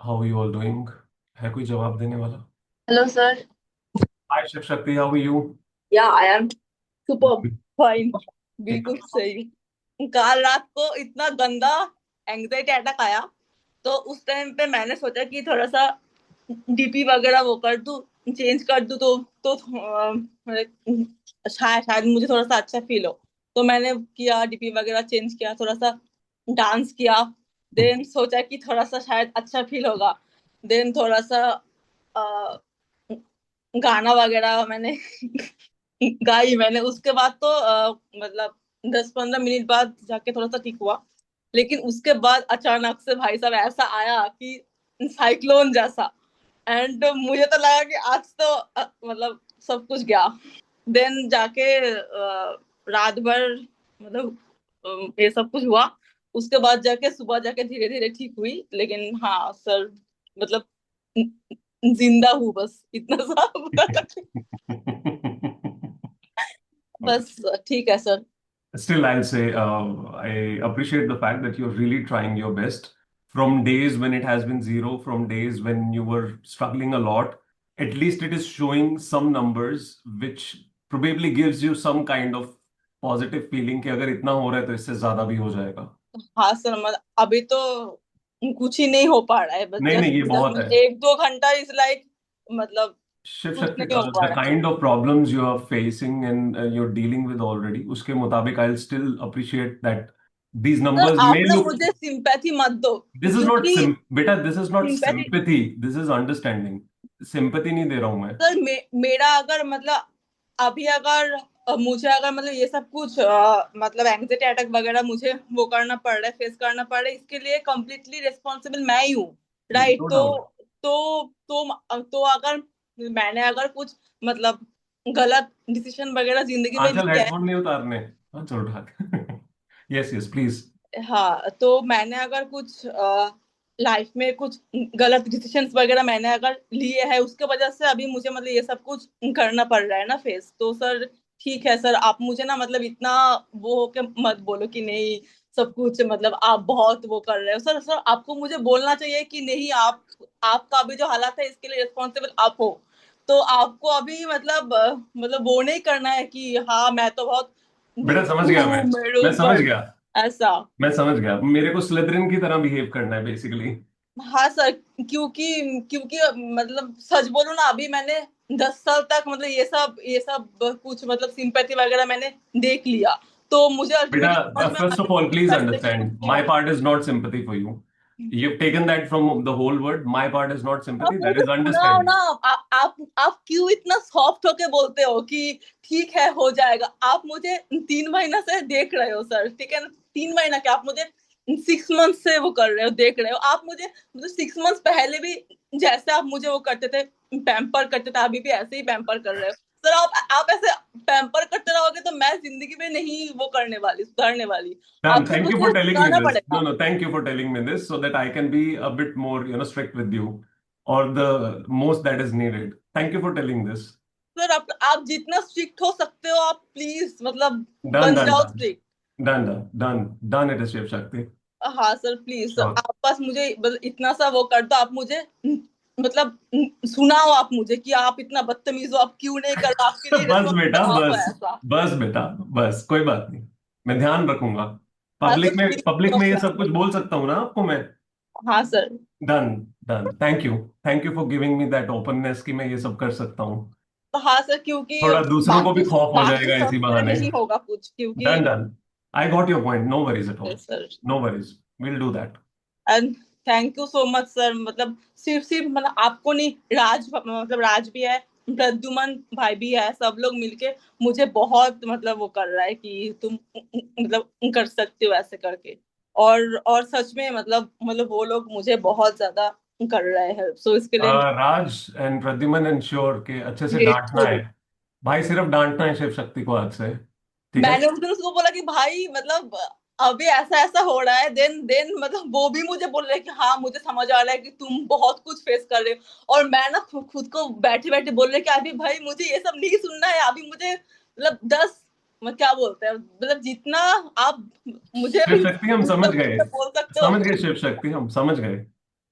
How you all doing? है कोई जवाब देने वाला? Hello, sir. Hi Shiv Shakti, how you? Yeah, I am super fine. बिल्कुल सही। कल रात को इतना गंदा एंग्जाइटी अटैक आया, तो उस टाइम पे मैंने सोचा कि थोड़ा सा डीपी वगैरह वो कर दूं, चेंज कर दूं, तो शायद शायद मुझे थोड़ा सा अच्छा फील हो। तो मैंने किया, डीपी वगैरह चेंज किया, थोड़ा सा डांस किया। देन सोचा कि थोड़ा सा शायद अच्छा फील होगा। देन थोड़ा सा अ, गाना वगैरह मैंने गाई मैंने। उसके बाद तो मतलब 10-15 मिनट बाद जाके थोड़ा सा ठीक हुआ। लेकिन उसके बाद अचानक से भाई साहब ऐसा आया कि साइक्लोन जैसा। एंड मुझे तो लगा कि आज तो मतलब सब कुछ गया। देन जाके रात भर मतलब ये सब कुछ हुआ। उसके बाद जाके सुबह जाके धीरे धीरे ठीक हुई। लेकिन हाँ सर, मतलब जिंदा हूँ बस, इतना सा बस। ठीक है sir. Still, I'll say I appreciate the fact that you're really trying your best. From days when it has been zero, from days when you were struggling a lot, at least it is showing some numbers, which probably gives you some kind of positive feeling कि अगर इतना हो रहा है तो इससे ज्यादा भी हो जाएगा। हाँ सर, मतलब अभी तो कुछ ही नहीं हो पा रहा है, बस नहीं नहीं, जस्ट ये बहुत है। 1-2 घंटा इज लाइक, मतलब शिव कुछ शक्ति, नहीं हो पा द रहा है। Kind of problems you are facing and you're dealing with already, उसके मुताबिक I still appreciate that these sir numbers आप may ना look. मुझे सिंपैथी मत दो, दिस इज नॉट क्योंकि बेटा, this is not sympathy. Sympathy, this is understanding. Sympathy नहीं दे रहा हूं मैं। सर मेरा अगर मतलब अभी अगर मुझे अगर मतलब ये सब कुछ मतलब एंग्जाइटी अटैक वगैरह मुझे वो करना पड़ रहा है, फेस करना पड़ रहा है, इसके लिए कम्प्लीटली रिस्पॉन्सिबल मैं ही हूँ। राइट? नो तो डाउट। तो अगर मैंने अगर कुछ मतलब गलत डिसीजन वगैरह जिंदगी में आंचल, लिया है। हेडफोन नहीं उतारने। आंचल उठा। Yes yes please. हाँ, तो मैंने अगर कुछ लाइफ में कुछ गलत डिसीजंस वगैरह मैंने अगर लिए हैं, उसके वजह से अभी मुझे मतलब ये सब कुछ करना पड़ रहा है ना फेस। तो सर ठीक है सर, आप मुझे ना मतलब इतना वो होके मत बोलो कि नहीं सब कुछ मतलब आप बहुत वो कर रहे हो। सर सर आपको मुझे बोलना चाहिए कि नहीं, आपका अभी जो हालात है इसके लिए रिस्पॉन्सिबल आप हो। तो आपको अभी मतलब मतलब वो नहीं करना है कि हाँ मैं तो बहुत बेटा समझ गया मैं। हूँ मेरे मैं समझ ऊपर गया। ऐसा। मैं समझ गया, मेरे को स्लिदरिन की तरह बिहेव करना है बेसिकली। हाँ सर, क्योंकि क्योंकि मतलब सच बोलूं ना, अभी मैंने 10 साल तक मतलब ये सब कुछ मतलब सिंपैथी वगैरह मैंने देख लिया। तो मुझे बेटा, अल्टीमेटली समझ में फर्स्ट आया ऑफ ऑल कि प्लीज पैसे भी कुछ अंडरस्टैंड नहीं माई होता। Part is not sympathy for you. You've taken that from the whole word. My part is not आप sympathy, that मुझे is सुनाओ ना। understanding. आप क्यों इतना सॉफ्ट होके बोलते हो कि ठीक है हो जाएगा? आप मुझे 3 महीना से देख रहे हो सर, ठीक है ना? 3 महीना क्या, आप मुझे 6 मंथ से वो कर रहे हो, देख रहे हो। आप मुझे मुझे 6 मंथ पहले भी जैसे आप मुझे वो करते थे, पैम्पर करते थे, अभी भी ऐसे ही पैम्पर कर रहे हो। सर आप ऐसे पैम्पर करते रहोगे तो मैं जिंदगी में नहीं वो करने वाली, सुधारने वाली। Done. आपको Thank you for मुझे telling me सुधारना this. No, पड़ेगा। no, thank you for telling me this so that I can be a bit more, strict with you or the most that is needed. Thank you for telling this. Sir आप जितना strict हो सकते हो आप please मतलब Done, बन done, जाओ done. Strict. Done, done, done. Done it is Shiv Shakti. हाँ सर प्लीज, Sure. आप बस मुझे बस इतना सा वो कर दो। आप मुझे मतलब सुनाओ आप मुझे कि आप इतना बदतमीज हो, आप क्यों नहीं कर रहे, आपके लिए बस बेटा, रिस्पॉन्सिबल आप हो बस. ऐसा। बस बेटा. बस कोई बात नहीं. मैं ध्यान रखूंगा. हाँ पब्लिक सर में प्लीज। पब्लिक में ये सब कुछ बोल सकता हूँ ना आपको मैं? हाँ sir. Done. Done. Thank you for giving me that openness कि मैं ये सब कर सकता हूँ. हाँ सर, क्योंकि थोड़ा दूसरों को भी बाकी खौफ हो बाकी जाएगा इसी सबसे बहाने. नहीं होगा कुछ, क्योंकि Done, done. I got your point. No worries at all. Sir. No worries. We'll do that. And thank you so much sir. मतलब सिर्फ सिर्फ मतलब आपको नहीं, राज मतलब राज भी है, प्रद्युमन भाई भी है, सब लोग मिलके मुझे बहुत मतलब वो कर रहा है कि तुम मतलब कर सकते हो ऐसे करके। और सच में मतलब वो लोग मुझे बहुत ज्यादा कर रहे हैं, सो इसके लिए राज एंड प्रद्युमन इंश्योर के अच्छे से डांटना है. ग्रेटफुल। भाई सिर्फ डांटना है शिव शक्ति को आज से. ठीक है. मैंने उस दिन उसको बोला कि भाई मतलब अभी ऐसा ऐसा हो रहा है। देन देन मतलब वो भी मुझे बोल रहे हैं कि हाँ मुझे समझ आ रहा है कि तुम बहुत कुछ फेस कर रहे हो। और मैं ना खुद को बैठे बैठे बोल रहे कि अभी भाई मुझे ये सब नहीं सुनना है। अभी मुझे मतलब 10 क्या बोलते हैं मतलब जितना आप मुझे शिव शक्ति हम उस समझ सब गए. कुछ बोल सकते हो। समझ गए शिव शक्ति, हम समझ गए.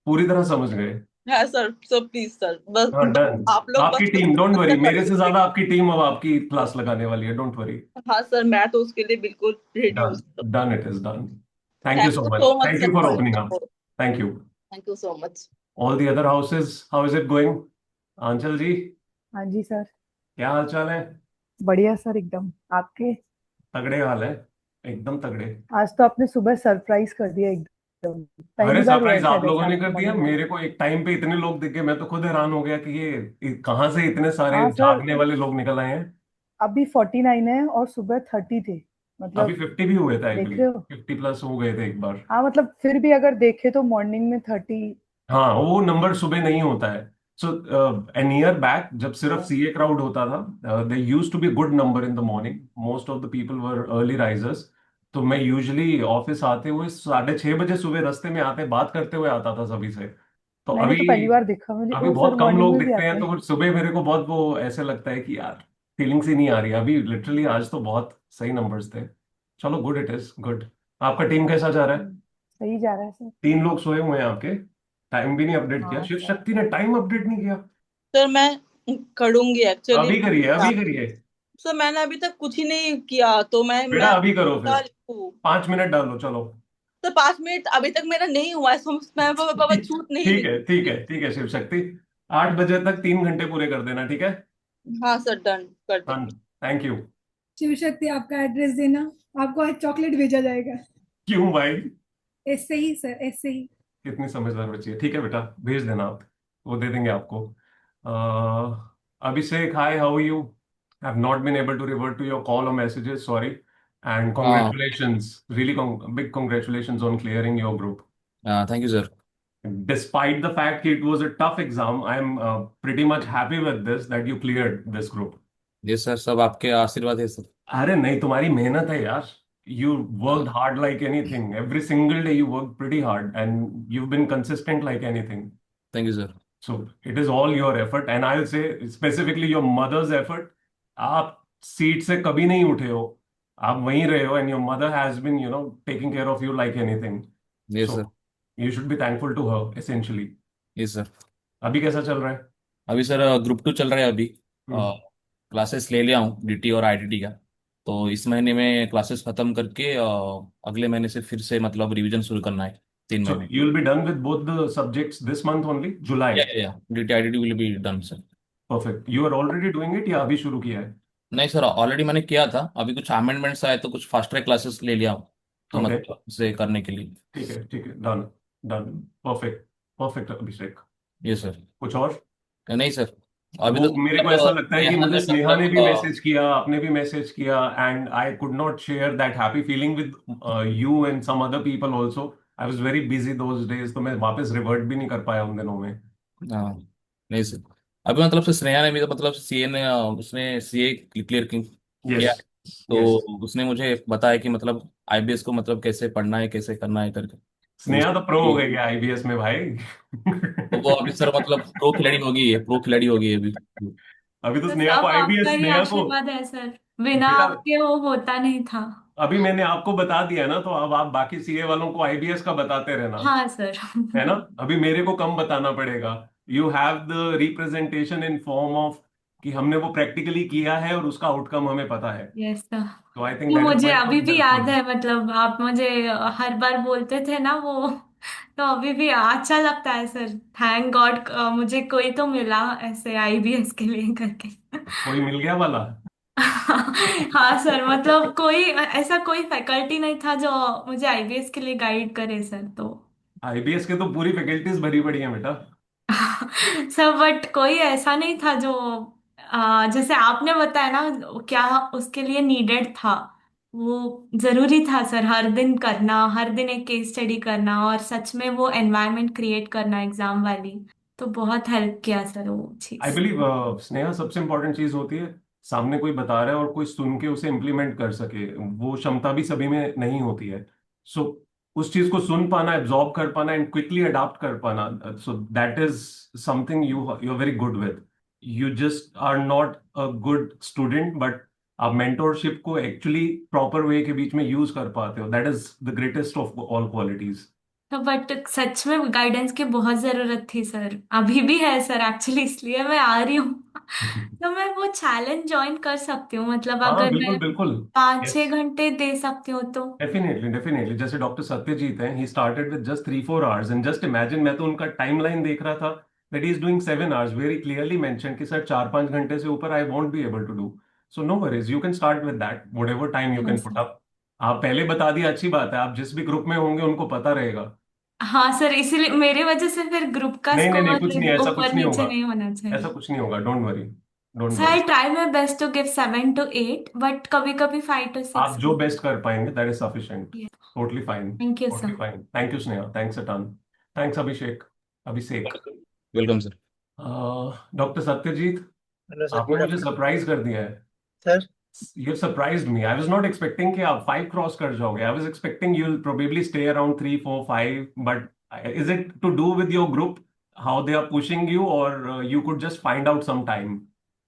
पूरी तरह समझ गए। हाँ सर, सो प्लीज सर, बस हाँ बस डन। आप लोग आपकी बस टीम, डोंट वरी, अच्छा मेरे से करेंगे। ज्यादा आपकी टीम अब आपकी क्लास लगाने वाली है, डोंट वरी। हाँ सर, मैं तो उसके लिए बिल्कुल रेडी हूँ done. Sir. Done, it is done. Thank you thank so you much, so much thank sir you for for your opening up. Support. Thank you. Thank you so much. All the other houses, how is it going? Anchal ji, हाँ जी sir. क्या हाल चाल है? बढ़िया sir एकदम। आपके? तगड़े हाल है, एकदम तगड़े। आज तो आपने सुबह सरप्राइज कर दिया एकदम। अरे पहली बार हुआ है सरप्राइज आप शायद लोगों ऐसा ने आपके कर दिया, मॉर्निंग में। मेरे को एक टाइम पे इतने लोग दिखे, मैं तो खुद हैरान हो गया कि ये कहाँ से इतने सारे हाँ सर। जागने वाले लोग निकल आए हैं। अभी 49 है और सुबह 30 थे। अभी मतलब 50 भी हुए थे देख एक्चुअली, रहे हो। 50 प्लस हो गए थे एक बार। हाँ मतलब फिर भी अगर देखे तो मॉर्निंग में 30। हाँ वो नंबर सुबह नहीं होता है। सो एन ईयर बैक जब सिर्फ हाँ सीए क्राउड होता था, they use to be good number in the morning, most of the people were early risers. तो मैं यूजुअली ऑफिस आते हुए 6:30 बजे सुबह रास्ते में आते बात करते हुए आता था सभी से। तो मैंने अभी तो पहली बार देखा, मुझे अभी ओ सर बहुत कम मॉर्निंग लोग में भी दिखते हैं, आते हैं। तो सुबह मेरे को बहुत वो ऐसे लगता है कि यार फीलिंग्स ही नहीं आ रही अभी लिटरली। आज तो बहुत सही नंबर्स थे। चलो गुड, इट इज गुड। आपका टीम कैसा जा रहा है? सही जा रहा है सर। 3 लोग सोए हुए हैं आपके। टाइम भी नहीं अपडेट किया, हाँ शिव सर। शक्ति ने टाइम अपडेट नहीं किया। सर मैं करूंगी एक्चुअली। अभी करिए, अभी करिए। सर मैंने अभी तक कुछ ही नहीं किया, तो बेटा मैं अभी करो फिर। क्या लिखूं? 5 मिनट डालो चलो। सर 5 मिनट अभी तक मेरा नहीं हुआ है, so मैं बाबा झूठ नहीं ठीक है, ठीक लिखूंगी। है, ठीक है शिव शक्ति। 8 बजे तक 3 घंटे पूरे कर देना, ठीक है? हाँ सर, डन कर हाँ। देंगे। Thank you. शिव शक्ति, आपका एड्रेस देना। आपको आज चॉकलेट भेजा जाएगा। क्यों भाई? ऐसे ही सर, ऐसे ही। कितनी समझदार बच्ची है। ठीक है बेटा, भेज देना आप, वो दे देंगे आपको। Abhishek, hi, how you? Have not been able to revert to your call और मैसेजेस, सॉरी। एंड हाँ congratulations, really big congratulations on clearing your group. हाँ, thank you sir. Despite the fact it was a tough exam, I am pretty much happy with this that you cleared this group. ये sir सब आपके आशीर्वाद है sir. अरे नहीं, तुम्हारी मेहनत है यार। You worked हाँ, hard like anything. Every single day you worked pretty hard and you've been consistent like anything. Thank you sir. So it is all your effort and I'll say specifically your mother's effort. आप seat से कभी नहीं उठे हो, आप वहीं रहे हो and your mother has been, taking care of you like anything. ये So sir. you should be thankful to her essentially. ये सर। अभी कैसा चल रहा है? अभी सर ग्रुप 2 चल रहा है अभी। हम्म। क्लासेस ले लिया हूँ डीटी और आईटीटी का। तो इस महीने में क्लासेस खत्म करके अगले महीने से फिर से मतलब रिवीजन शुरू करना है 3 महीने। So you'll be done with both the subjects this month only, या July. या DT ITT will be done sir. Perfect. You are already doing it या अभी शुरू किया है? नहीं सर, ऑलरेडी मैंने किया था, अभी कुछ अमेंडमेंट्स आए तो कुछ फास्ट ट्रैक क्लासेस ले लिया हूँ। तो ओके। मतलब से करने के लिए। ठीक है, ठीक है, डन। डन। परफेक्ट। परफेक्ट अभिषेक। ये सर। कुछ और? नहीं सर, अभी वो तो मेरे को ऐसा लगता है कि यहाँ मुझे से स्नेहा ने मतलब भी मैसेज किया, आपने भी मैसेज किया, and I could not share that happy feeling with you and some other people also. I was very busy those days, तो मैं वापस रिवर्ट भी नहीं कर पाया उन दिनों में। हाँ, नहीं सर, अभी मतलब से स्नेहा ने भी तो मतलब सीए ने उसने सीए क्लियर यस। किया। तो यस। उसने मुझे बताया कि मतलब आईबीएस को मतलब कैसे पढ़ना है कैसे करना है करके। तो स्नेहा तो प्रो हो गई उसकी है आईबीएस में भाई। तो वो अभी सर मतलब प्रो खिलाड़ी हो गई है, प्रो खिलाड़ी हो गई है अभी। अभी तो तो स्नेहा को सब आपका आईबीएस, ही स्नेहा को आशीर्वाद है सर, बिना बेटा, आपके वो होता नहीं था। अभी मैंने आपको बता दिया ना, तो अब आप बाकी सीए वालों को आईबीएस का बताते रहना। हाँ सर। है ना? अभी मेरे को कम बताना पड़ेगा। You have the representation in form of कि हमने वो प्रैक्टिकली किया है और उसका आउटकम हमें पता है। Yes sir. तो आई थिंक वो दैट इज मुझे गोइंग टू अभी बी भी याद हेल्पफुल। है, मतलब आप मुझे हर बार बोलते थे ना वो, तो अभी भी अच्छा लगता है सर। थैंक गॉड मुझे कोई तो मिला ऐसे आईबीएस के लिए करके। कोई मिल गया वाला। हाँ सर, मतलब कोई ऐसा कोई फैकल्टी नहीं था जो मुझे आईबीएस के लिए गाइड करे सर, तो आईबीएस के तो पूरी फैकल्टीज भरी पड़ी है बेटा। सब, बट कोई ऐसा नहीं था जो जैसे आपने बताया ना क्या उसके लिए नीडेड था। वो जरूरी था सर, हर दिन करना, हर दिन एक केस स्टडी करना और सच में वो एनवायरनमेंट क्रिएट करना एग्जाम वाली। तो बहुत हेल्प किया सर वो आई चीज। बिलीव स्नेहा सबसे इंपॉर्टेंट चीज होती है, सामने कोई बता रहा है और कोई सुन के उसे इम्प्लीमेंट कर सके, वो क्षमता भी सभी में नहीं होती है। सो उस चीज को सुन पाना, एब्जॉर्ब कर पाना एंड क्विकली अडाप्ट कर पाना, so that is something you are very good with. You just are not a good student, but आप मेंटोरशिप को एक्चुअली प्रॉपर वे के बीच में यूज कर पाते हो, that is the greatest of all qualities. But सच में गाइडेंस की बहुत जरूरत थी सर, अभी भी है सर, एक्चुअली इसलिए मैं आ रही हूँ। तो मैं वो चैलेंज ज्वाइन कर सकती हूँ, मतलब हाँ अगर बिल्कुल मैं बिल्कुल। 5-6 घंटे दे सकती हूँ तो। डेफिनेटली डेफिनेटली, जैसे डॉक्टर सत्यजीत हैं, he started with just 3-4 hours, and just imagine, मैं तो उनका टाइमलाइन देख रहा था that he is doing 7 hours, very clearly mention कि सर 4-5 घंटे से ऊपर I won't be able to do. So no worries, you can start with that whatever time you हाँ कैन पुट सर। अप। आप पहले बता दिया, अच्छी बात है, आप जिस भी ग्रुप में होंगे उनको पता रहेगा। हाँ सर, इसीलिए मेरी वजह से फिर ग्रुप का नहीं नहीं नहीं, कुछ नहीं, स्कोर ऐसा ऊपर कुछ नहीं नीचे होगा। नहीं होना ऐसा चाहिए। कुछ नहीं होगा, don't worry, don't sir worry. I try my best to give 7 to 8, but कभी कभी 5 to 6 आप जो भी। बेस्ट कर पाएंगे that is sufficient. Totally fine, thank you totally sir. Fine. Thank you Sneha, thanks a ton. Thanks Abhishek, Abhishek. Welcome sir. Doctor Satyajit, hello sir, आपने good मुझे afternoon surprise कर दिया है। Sir. You surprised me. I was not expecting कि आप 5 cross कर जाओगे. I was expecting you'll probably stay around 3, 4, 5. But is it to do with your group, how they are pushing you, or you could just find out some time?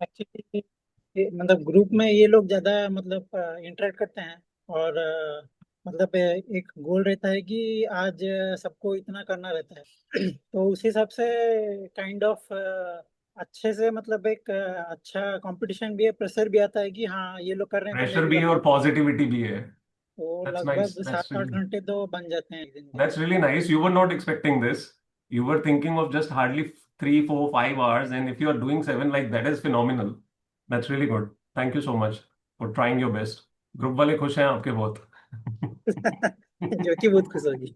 Actually मतलब group में ये लोग ज़्यादा मतलब interact करते हैं, और मतलब एक गोल रहता है कि आज सबको इतना करना रहता है। तो उस हिसाब से काइंड ऑफ अच्छे से मतलब एक अच्छा कंपटीशन भी है, प्रेशर भी आता है कि हाँ ये लोग कर रहे हैं तो मैं प्रेशर भी भी है करना और है। पॉजिटिविटी भी है। तो That's nice. लगभग 7-8 घंटे तो बन जाते हैं एक दिन के। That's really nice. You were not expecting this. You were thinking of just hardly 3, 4, 5 hours, and if you are doing 7 like that is phenomenal. That's really good. Thank you so much for trying your best. Group वाले खुश हैं आपके बहुत। जो कि बहुत खुश होगी।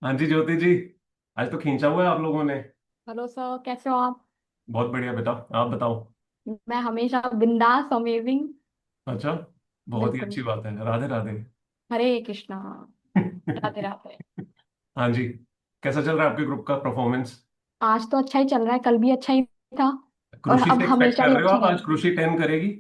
हाँ जी ज्योति जी, आज तो खींचा हुआ है आप लोगों ने। हेलो सर, कैसे हो आप? बहुत बढ़िया बेटा, आप बताओ। मैं हमेशा बिंदास, अमेजिंग। अच्छा, बहुत ही बिल्कुल। अच्छी बात है, राधे राधे। हरे कृष्णा। राधे राधे। हाँ जी, कैसा चल रहा है आपके ग्रुप का परफॉर्मेंस? आज तो अच्छा ही चल रहा है, कल भी अच्छा ही था। और कृषि अब से एक्सपेक्ट हमेशा कर ही रहे हो अच्छा आप रहेगा। आज कृषि 10 करेगी?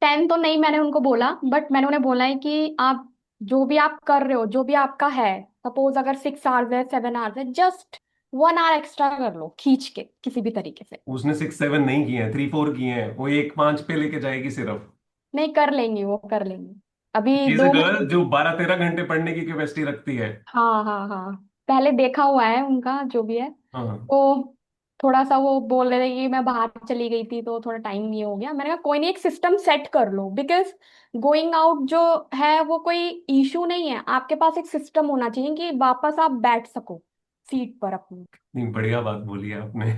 10 तो नहीं, मैंने उनको बोला, बट मैंने उन्हें बोला है कि आप जो भी आप कर रहे हो, जो भी आपका है, सपोज अगर 6 आवर्स है, 7 आवर्स है, जस्ट 1 आवर एक्स्ट्रा कर लो खींच के किसी भी तरीके से। उसने 6-7 नहीं किए हैं, 3-4 किए हैं, वो 1-5 पे लेके जाएगी सिर्फ। नहीं, कर लेंगी, वो कर लेंगी। अभी शी इज अ 2 महीने। गर्ल जो 12-13 घंटे पढ़ने की कैपेसिटी रखती है। हाँ हाँ हाँ, पहले देखा हुआ है उनका जो भी है। हाँ, तो थोड़ा सा वो बोल रहे थे कि मैं बाहर चली गई थी तो थोड़ा टाइम ये हो गया। मैंने कहा कोई नहीं, एक सिस्टम सेट कर लो, बिकॉज गोइंग आउट जो है वो कोई इशू नहीं है। आपके पास एक सिस्टम होना चाहिए कि वापस आप बैठ सको सीट पर अपनी। नहीं बढ़िया बात बोली है आपने।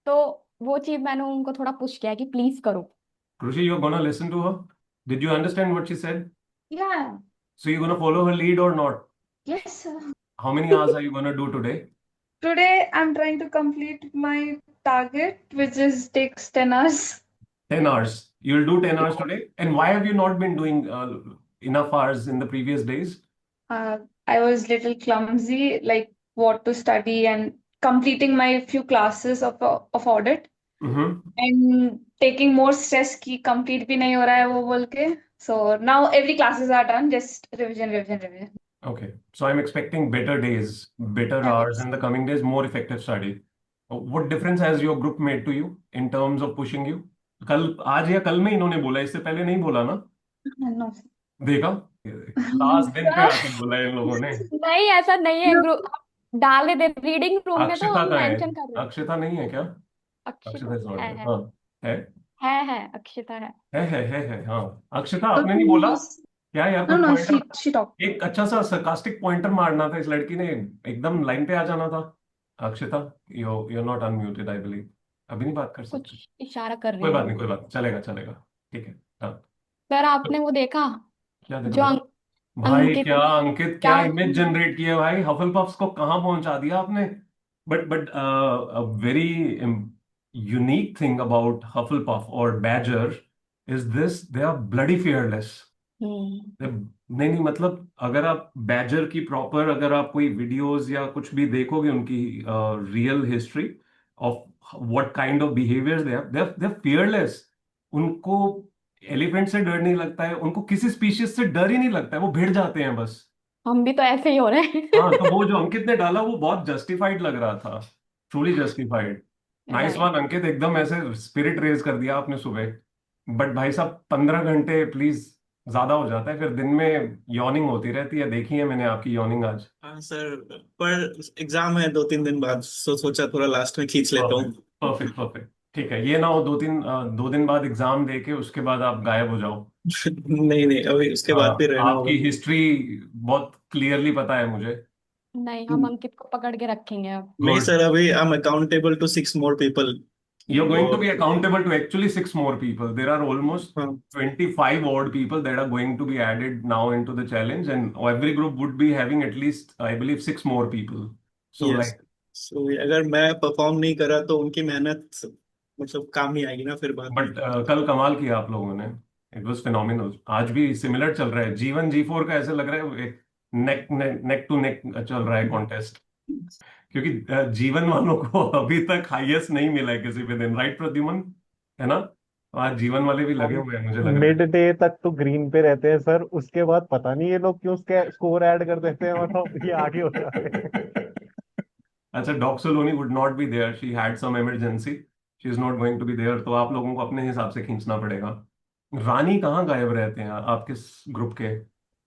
तो वो चीज मैंने उनको थोड़ा पुश किया कि प्लीज करो। कृषि, you're gonna listen to her? Did you understand what she said? Yeah, So you're gonna follow her lead or not? yes, sir. How many hours are you gonna do today? Today I'm trying to complete my target, which is takes 10 hours. 10 hours. You'll do 10 hours today? And why have you not been doing enough hours in the previous days? Uh, I was little clumsy, like what to study and completing my few classes of audit Mm-hmm. and taking more stress कि complete भी नहीं हो रहा है वो बोल के. So now every classes are done, just revision, revision, revision. Okay. So I'm expecting better days, better hours Yes. in the coming days, more effective study. What difference has your group made to you in terms of pushing you? कल, आज या कल में इन्होंने बोला, इससे पहले नहीं बोला ना? No. देखा, लास्ट दिन पे आके बोला इन लोगों ने। नहीं, ऐसा नहीं है। No. ग्रुप डाल दे रीडिंग रूम में, तो अक्षता हम का है? मेंशन कर रहे हैं। अक्षता नहीं है क्या? अक्षिता अक्षता इज नॉट है देयर। है हाँ, है है अक्षिता है। है हाँ। अक्षता आपने नहीं बोला क्या यार? No, कोई no, पॉइंटर, she talked. एक अच्छा सा सरकास्टिक पॉइंटर मारना था इस लड़की ने, एकदम लाइन पे आ जाना था। Akshata, you not unmuted I believe, अभी नहीं बात कर कुछ सकते। इशारा कर रही कोई बात हूँ। नहीं, कोई बात नहीं, चलेगा चलेगा, ठीक है। हाँ, सर आपने वो देखा क्या देखा जो बेटा? भाई अंकित क्या ने अंकित, क्या क्या? इमेज जनरेट किया भाई, हफल पफ्स को कहाँ पहुंचा दिया आपने। But a very unique thing about Hufflepuff or Badger is this: they are bloody fearless. नहीं नहीं, मतलब अगर आप बैजर की प्रॉपर, अगर आप कोई वीडियोस या कुछ भी देखोगे उनकी real history of what kind of behaviours they are fearless. उनको एलिफेंट से डर नहीं लगता है, उनको किसी स्पीशीज से डर ही नहीं लगता है, वो भिड़ जाते हैं बस। हम भी तो ऐसे ही हो रहे हाँ, तो हैं। वो जो अंकित ने डाला वो बहुत जस्टिफाइड लग रहा था, truly justified. Nice one right. Ankit, एकदम ऐसे स्पिरिट रेज कर दिया आपने सुबह। बट भाई साहब 15 घंटे प्लीज, ज्यादा हो जाता है, फिर दिन में यॉर्निंग होती रहती है, देखी है मैंने आपकी यॉर्निंग आज। हाँ सर, पर एग्जाम है 2-3 दिन बाद, सोचा थोड़ा लास्ट में खींच लेता हूँ। परफेक्ट परफेक्ट परफेक्ट, ठीक है। ये ना हो 2 दिन बाद एग्जाम दे के उसके बाद आप गायब हो जाओ। नहीं नहीं, अभी उसके बाद भी हाँ, रहना होगा। आपकी हिस्ट्री बहुत क्लियरली पता है मुझे। नहीं, हम अंकित को पकड़ के रखेंगे अब। नहीं गुड। सर, अभी I am accountable to 6 more people। You're going to और be accountable to actually 6 more people. There are almost हाँ 25 odd people that are going to be added now into the challenge, and every group would be having at least, I believe, 6 more people. So, yes, like, सो अगर मैं perform नहीं करा तो उनकी मेहनत मतलब काम नहीं आएगी ना फिर बाद में। बट कल कमाल किया आप लोगों ने। It was phenomenal. आज भी सिमिलर चल रहा है, G1 G4 का ऐसे लग रहा है नेक नेक टू नेक चल रहा है कॉन्टेस्ट। क्योंकि जीवन वालों को अभी तक हाईएस्ट नहीं मिला है किसी भी दिन, राइट प्रद्युमन? है ना? तो आज जीवन वाले भी लगे हम हुए हैं, मुझे लग रहा मिड डे तक तो ग्रीन पे रहते हैं सर, उसके बाद पता नहीं ये लोग क्यों उसके स्कोर ऐड कर देते हैं और हम ये आगे हो जाते हैं। है। अच्छा, डॉक्सोलोनी would not be there, she had some emergency, she is not going to be there, तो आप लोगों को अपने हिसाब से खींचना पड़ेगा। रानी कहाँ गायब रहते हैं आपके ग्रुप के?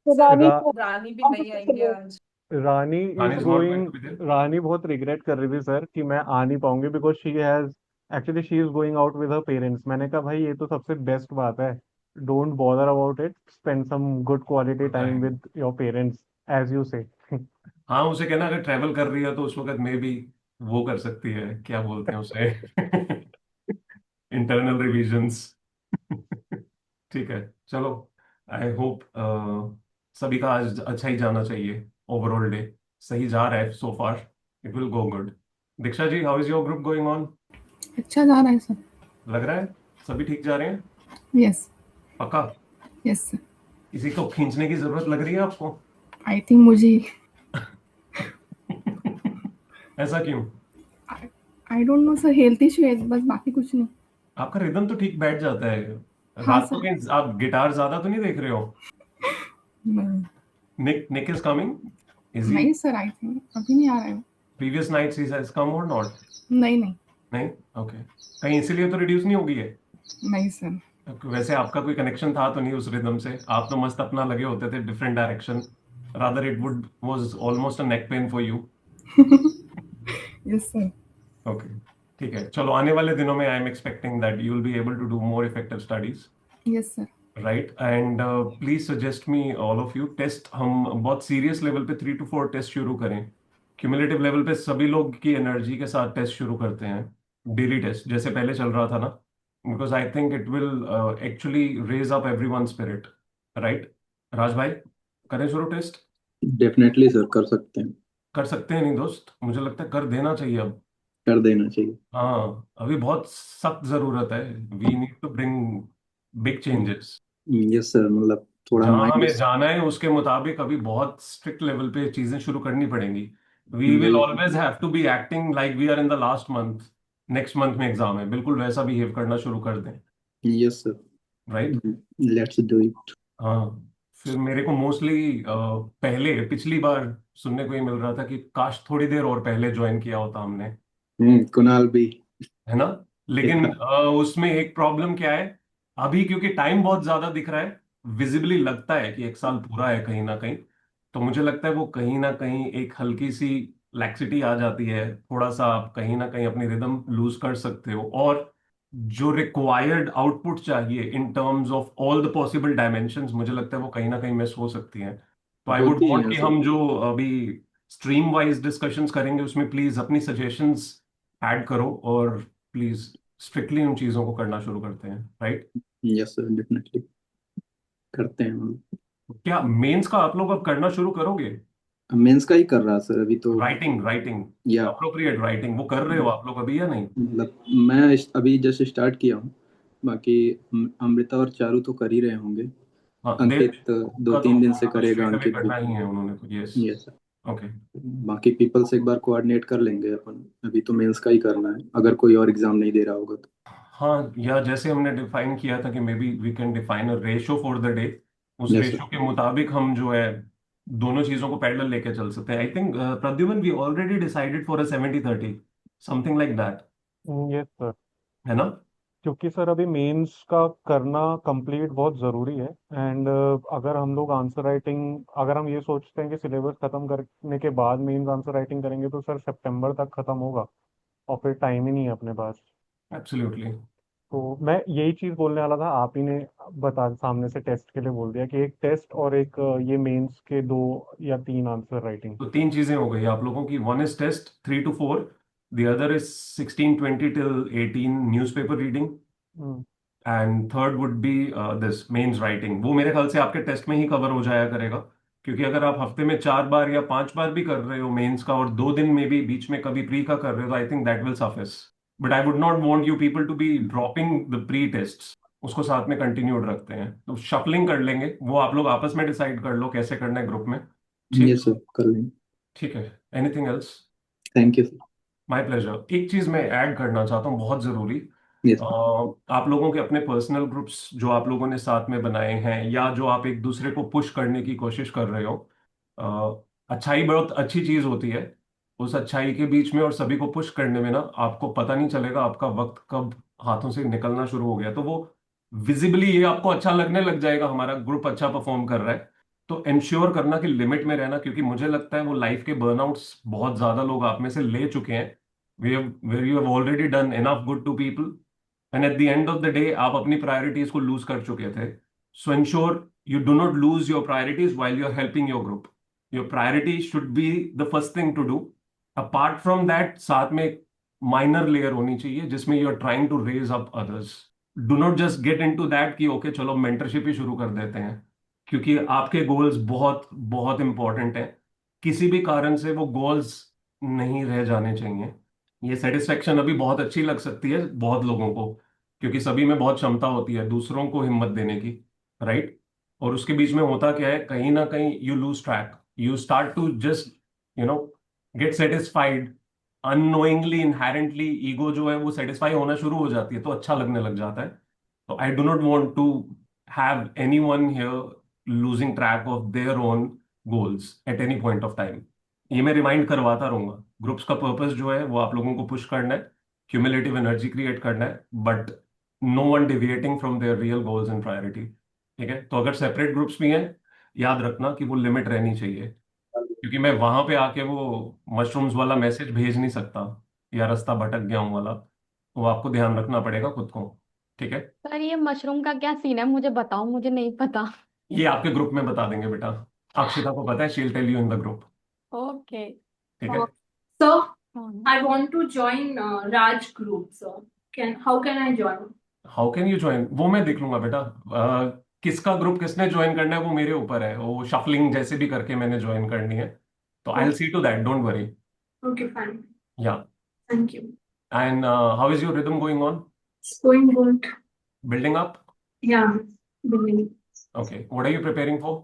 रानी रा, को रानी भी नहीं आएंगे आज। Rani Rani is is not going going. To be there. Rani बहुत रिग्रेट कर रही थी सर कि मैं आ नहीं पाऊंगी, because she has actually she is going out with her parents. मैंने कहा भाई ये तो सबसे बेस्ट बात है, don't bother about it, spend some good quality time with your parents as you say. हाँ, उसे कहना अगर ट्रेवल कर रही है तो उस वक्त में भी वो कर सकती है, क्या बोलते हैं उसे, इंटरनल रिविजन्स। ठीक है, चलो। आई होप सभी का आज अच्छा ही जाना चाहिए। ओवरऑल डे सही जा रहा है so far, it will go good. Diksha ji, how is your group going on? अच्छा जा रहा है सर। लग रहा है सभी ठीक जा रहे हैं? यस। पक्का? Yes sir. किसी को खींचने की जरूरत लग रही है आपको? आई थिंक मुझे। ऐसा क्यों? I don't know sir, health issue है बस, बाकी कुछ नहीं। आपका रिदम तो ठीक बैठ जाता है। हाँ रात को सर। कहीं आप गिटार ज्यादा तो नहीं देख रहे हो? नहीं। Nick is coming? Is he? नहीं सर, आई थिंक अभी नहीं आ रहा है। Previous nights he has come or not? नहीं नहीं। नहीं? ओके। कहीं इसीलिए तो रिड्यूस नहीं होगी है? नहीं सर। वैसे आपका कोई कनेक्शन था तो नहीं उस रिदम से? आप तो मस्त अपना लगे होते थे different direction. Rather it would was almost a neck pain for you. Yes sir. Okay, ठीक है। चलो, आने वाले दिनों में I am expecting that you will be able to do more effective studies, yes sir. Right? And please suggest me all of you test, हम बहुत serious level पे 3 to 4 टेस्ट शुरू करें। क्यूमुलेटिव लेवल पे सभी लोग की एनर्जी के साथ टेस्ट शुरू करते हैं, डेली टेस्ट जैसे पहले चल रहा था ना, because I think it will actually raise up everyone spirit, right? Raj भाई, करें शुरू टेस्ट? डेफिनेटली सर, कर सकते हैं। कर सकते हैं नहीं दोस्त, मुझे लगता है कर देना चाहिए अब। कर देना चाहिए। हाँ, अभी बहुत सख्त जरूरत है, we need to bring big changes. Yes sir, मतलब थोड़ा जहां माइंड। हमें जाना है उसके मुताबिक अभी बहुत स्ट्रिक्ट लेवल पे चीजें शुरू करनी पड़ेंगी। We will always have to be acting like we are in the last month, next month में एग्जाम है, बिल्कुल वैसा बिहेव करना शुरू कर दें, yes sir, right? Let's do it. हाँ। फिर मेरे को मोस्टली पहले पिछली बार सुनने को ये मिल रहा था कि काश थोड़ी देर और पहले ज्वाइन किया होता हमने, कुणाल भी। है ना? लेकिन उसमें एक प्रॉब्लम क्या है, अभी क्योंकि टाइम बहुत ज्यादा दिख रहा है, विजिबली लगता है कि 1 साल पूरा है कहीं ना कहीं, तो मुझे लगता है वो कहीं ना कहीं एक हल्की सी लैक्सिटी आ जाती है, थोड़ा सा आप कहीं ना कहीं अपनी रिदम लूज कर सकते हो, और जो रिक्वायर्ड आउटपुट चाहिए in terms of all the possible dimensions, मुझे लगता है वो कहीं ना कहीं मिस हो सकती हैं। तो आई वुड होती वांट है कि सर। हम जो अभी स्ट्रीम वाइज डिस्कशंस करेंगे उसमें प्लीज अपनी सजेशंस ऐड करो, और प्लीज स्ट्रिक्टली उन चीजों को करना शुरू करते हैं, राइट? यस सर, डेफिनेटली करते हैं हम। क्या मेंस का आप लोग अब करना शुरू करोगे? मेंस का ही कर रहा सर अभी तो। राइटिंग राइटिंग या अप्रोप्रिएट राइटिंग वो कर रहे हो आप लोग अभी या नहीं? मतलब मैं अभी जस्ट स्टार्ट किया हूँ, बाकी अमृता और चारू तो कर ही रहे होंगे। हाँ, अंकित उनका 2-3 दिन से उनका तो करेगा, straight away अंकित भी। करना ही है उन्होंने तो, यस। Yes sir. ओके। बाकी पीपल से एक बार कोऑर्डिनेट कर लेंगे अपन, अभी तो मेंस का ही करना है, अगर कोई और एग्जाम नहीं दे रहा होगा तो। हाँ, या जैसे हमने डिफाइन किया था कि maybe we can define a ratio for the day, उस यस रेशो सर। के मुताबिक हम जो है दोनों चीजों को पैरेलल लेके चल सकते हैं। I think Pradyuman, we already decided for a 70-30, something like that, yes sir. है ना? क्योंकि सर अभी मेंस का करना कंप्लीट बहुत ज़रूरी है। एंड अगर हम लोग आंसर राइटिंग, अगर हम ये सोचते हैं कि सिलेबस ख़त्म करने के बाद मेंस आंसर राइटिंग करेंगे तो सर सितंबर तक ख़त्म होगा और फिर टाइम ही नहीं है अपने पास। एब्सोल्युटली। तो मैं यही चीज़ बोलने वाला था, आप ही ने बता सामने से टेस्ट के लिए बोल दिया कि एक टेस्ट और एक ये मेंस के 2 या 3 आंसर राइटिंग। तो 3 चीजें हो गई आप लोगों की। One is test 3 to 4, the other is 16-20 till 18 newspaper reading, and third would be this mains writing. वो मेरे ख्याल से आपके टेस्ट में ही कवर हो जाया करेगा, क्योंकि अगर आप हफ्ते में 4 बार या 5 बार भी कर रहे हो मेंस का और 2 दिन में भी बीच में कभी प्री का कर रहे हो, तो I think that will suffice. But I would not want you people to be dropping the pre tests, उसको साथ में कंटिन्यूड रखते हैं। तो शफलिंग कर लेंगे, वो आप लोग आपस में डिसाइड कर लो कैसे करना है ग्रुप में। ठीक, यस सर, कर लेंगे। ठीक है। Anything else? Thank you sir. My pleasure. एक चीज मैं ऐड करना चाहता हूँ, बहुत जरूरी। यस आप लोगों के अपने पर्सनल ग्रुप्स जो आप लोगों ने साथ में बनाए हैं, या जो आप एक दूसरे को पुश करने की कोशिश कर रहे हो, अच्छाई बहुत अच्छी चीज होती है। उस अच्छाई के बीच में और सभी को पुश करने में ना, आपको पता नहीं चलेगा आपका वक्त कब हाथों से निकलना शुरू हो गया। तो वो विजिबली ये आपको अच्छा लगने लग जाएगा, हमारा ग्रुप अच्छा परफॉर्म कर रहा है। तो इंश्योर करना कि लिमिट में रहना, क्योंकि मुझे लगता है वो लाइफ के बर्नआउट्स बहुत ज्यादा लोग आप में से ले चुके हैं। where you have already done enough good to people, and at the end of the day आप अपनी प्रायोरिटीज को लूज कर चुके थे। सो ensure you do not lose your priorities while you're helping your group. Your priority should be the first thing to do. Apart from that, साथ में एक minor layer होनी चाहिए जिसमें you are trying to raise up others. Do not just get into that कि okay चलो mentorship ही शुरू कर देते हैं, क्योंकि आपके गोल्स बहुत बहुत इंपॉर्टेंट हैं। किसी भी कारण से वो गोल्स नहीं रह जाने चाहिए। ये सेटिस्फेक्शन अभी बहुत अच्छी लग सकती है बहुत लोगों को, क्योंकि सभी में बहुत क्षमता होती है दूसरों को हिम्मत देने की, राइट? और उसके बीच में होता क्या है, कहीं ना कहीं you lose track, you start to just you know get satisfied unknowingly, inherently ego जो है वो सेटिस्फाई होना शुरू हो जाती है, तो अच्छा लगने लग जाता है। तो I do not want to have anyone here losing track of their own goals at any point of time. ये मैं रिमाइंड करवाता रहूंगा। ग्रुप्स का पर्पस जो है वो आप लोगों को पुश करना है, क्यूमुलेटिव एनर्जी क्रिएट करना है, but no one deviating from their real goals and priority. ठीक है? तो अगर सेपरेट ग्रुप्स भी हैं, याद रखना कि वो लिमिट रहनी चाहिए, क्योंकि मैं वहां पे आके वो मशरूम्स वाला मैसेज भेज नहीं सकता, या रास्ता भटक गया हूं वाला। तो आपको ध्यान रखना पड़ेगा खुद को। ठीक है? सर ये मशरूम का क्या सीन है, मुझे बताओ, मुझे नहीं पता। ये आपके ग्रुप में बता देंगे बेटा, अक्षिता को पता है, she will tell you in the group. Okay. ठीक है? So, I want to join Raj group. So, how can I join? How can you join? वो मैं देख लूंगा बेटा। किसका ग्रुप किसने ज्वाइन करना है वो मेरे ऊपर है, वो शफलिंग जैसे भी करके मैंने ज्वाइन करनी है। तो I will see to that, don't worry. Okay, fine. या Thank you. And how is your rhythm going on? It's going good. Building up? Yeah, believe. Okay, what are you preparing for?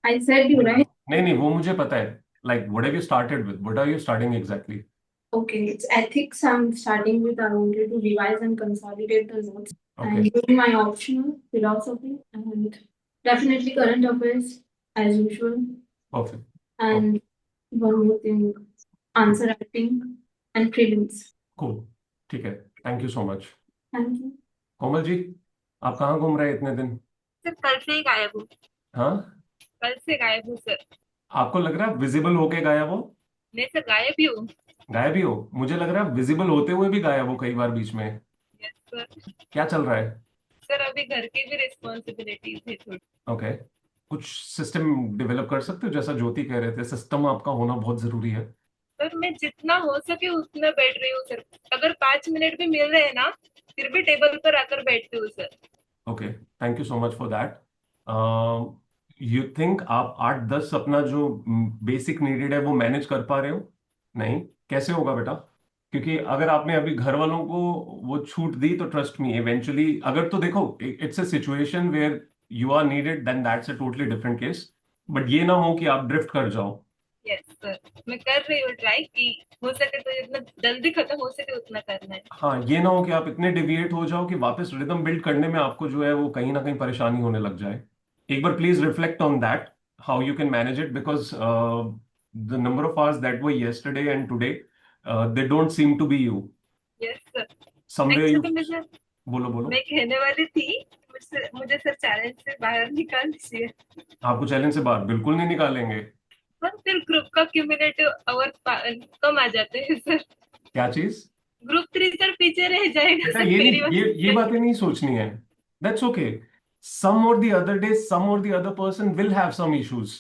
I said you right. नहीं नहीं, वो मुझे पता है। Like what have you started with? What are you starting exactly? Okay, it's ethics. I'm starting with. I wanted to revise and consolidate the notes. Okay. And doing my optional philosophy and definitely current affairs as usual. Perfect. And one more thing, answer writing and prelims. Cool, ठीक है। Thank you so much. Thank you. Komal ji, आप कहाँ घूम रहे हैं इतने दिन? Sir कल से ही गायब हूँ। हाँ, कल से गायब हूँ सर। आपको लग रहा है विजिबल होके गायब हो? नहीं सर, गायब ही हूँ। गायब ही हो? मुझे लग रहा है विजिबल होते हुए भी गायब हो कई बार बीच में। Yes sir. क्या चल रहा है? सर अभी घर की भी रिस्पॉन्सिबिलिटीज है थोड़ी। ओके, कुछ सिस्टम डेवलप कर सकते हो? जैसा ज्योति कह रहे थे, सिस्टम आपका होना बहुत जरूरी है। सर मैं जितना हो सके उतना बैठ रही हूँ सर। अगर 5 मिनट भी मिल रहे हैं ना, फिर भी टेबल पर आकर बैठती हूँ sir. Okay, thank you so much for that. You think आप 8-10 अपना जो बेसिक नीडेड है वो मैनेज कर पा रहे हो? नहीं, कैसे होगा बेटा? क्योंकि अगर आपने अभी घर वालों को वो छूट दी तो ट्रस्ट मी, इवेंचुअली अगर, तो देखो, it's a situation where you are needed, then that's a totally different case. But ये ना हो कि आप ड्रिफ्ट कर जाओ। यस सर, मैं कर रही हूँ ट्राई कि हो सके तो जितना जल्दी खत्म हो सके उतना करना है। हाँ, ये ना हो कि आप इतने डिविएट हो जाओ कि वापस रिदम बिल्ड करने में आपको जो है वो कहीं ना कहीं परेशानी होने लग जाए। एक बार please reflect on that, how you can manage it, because the number of hours that were yesterday and today, they don't seem to be you. Yes sir. Somewhere actually you, मुझे बोलो बोलो। मैं कहने वाली थी, मुझे सर चैलेंज से बाहर निकाल दीजिए। आपको चैलेंज से बाहर बिल्कुल नहीं निकालेंगे। पर फिर ग्रुप का क्यूमुलेटिव आवर कम आ जाते हैं सर। क्या चीज? ग्रुप 3 सर पीछे रह जाएगा बेटा सर ये मेरी नहीं, वजह ये से। बातें नहीं सोचनी है। That's okay. सम और द अदर डे सम और the other person will have some issues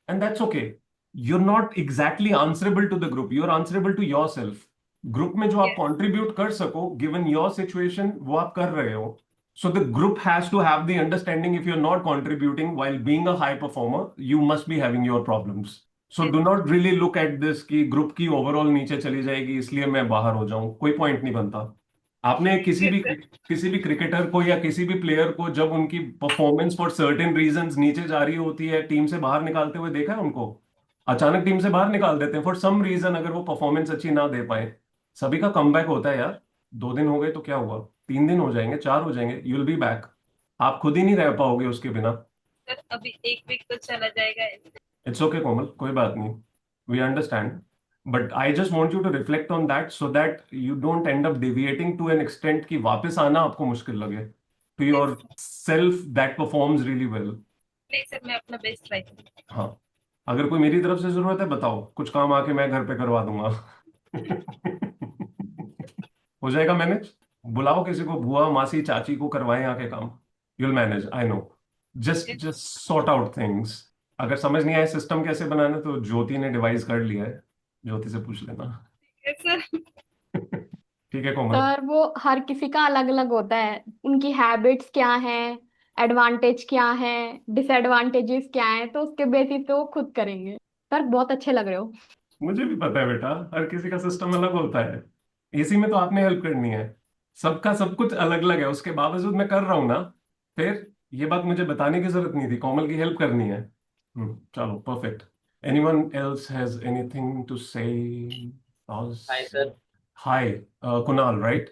and that's okay. You are not exactly answerable to the group, you are answerable to your self. Group में जो आप Yes. Contribute कर सको given your situation वो आप कर रहे हो। So the group has to have the understanding if you're not contributing while being a high performer, you must be having your problems. So do not really look at this कि group की overall नीचे चली जाएगी इसलिए मैं बाहर हो जाऊं, कोई पॉइंट नहीं बनता। आपने किसी भी क्रिकेटर को या किसी भी प्लेयर को जब उनकी परफॉर्मेंस फॉर सर्टेन रीजंस नीचे जा रही होती है टीम से बाहर निकालते हुए देखा है उनको? अचानक टीम से बाहर निकाल देते हैं फॉर सम रीजन, अगर वो परफॉर्मेंस अच्छी ना दे पाए। सभी का कमबैक होता है यार। 2 दिन हो गए तो क्या हुआ, 3 दिन हो जाएंगे, 4 हो जाएंगे, यू विल बी बैक। आप खुद ही नहीं रह पाओगे उसके बिना। सर अभी 1 वीक तो चला जाएगा। इट्स ओके कोमल, कोई बात नहीं, we understand. But I just want you to reflect on that so that you don't end up deviating to an extent कि वापस आना आपको मुश्किल लगे to your self that performs really well. नहीं सर, मैं अपना बेस्ट ट्राई करूंगी। हाँ, अगर कोई मेरी तरफ से जरूरत है बताओ, कुछ काम आके मैं घर पे करवा दूंगा। हो जाएगा मैनेज। बुलाओ किसी को, बुआ मासी चाची को, करवाएं आके काम। You'll manage, I know. Just sort out things. अगर समझ नहीं आए सिस्टम कैसे बनाना तो ज्योति ने डिवाइस कर लिया है, ज्योति से पूछ लेना। Yes, sir. ठीक है कोमल। सर वो हर किसी का अलग अलग होता है, उनकी हैबिट्स क्या हैं, एडवांटेज क्या है, डिसएडवांटेजेस क्या है, तो उसके बेसिस पे वो खुद करेंगे। सर बहुत अच्छे लग रहे हो। मुझे भी पता है बेटा, हर किसी का सिस्टम अलग होता है। इसी में तो आपने हेल्प करनी है। सबका सब कुछ अलग अलग है, उसके बावजूद मैं कर रहा हूं ना। फिर ये बात मुझे बताने की जरूरत नहीं थी, कोमल की हेल्प करनी है। चलो perfect. Anyone else has anything to say? Hi sir. Hi Kunal, right?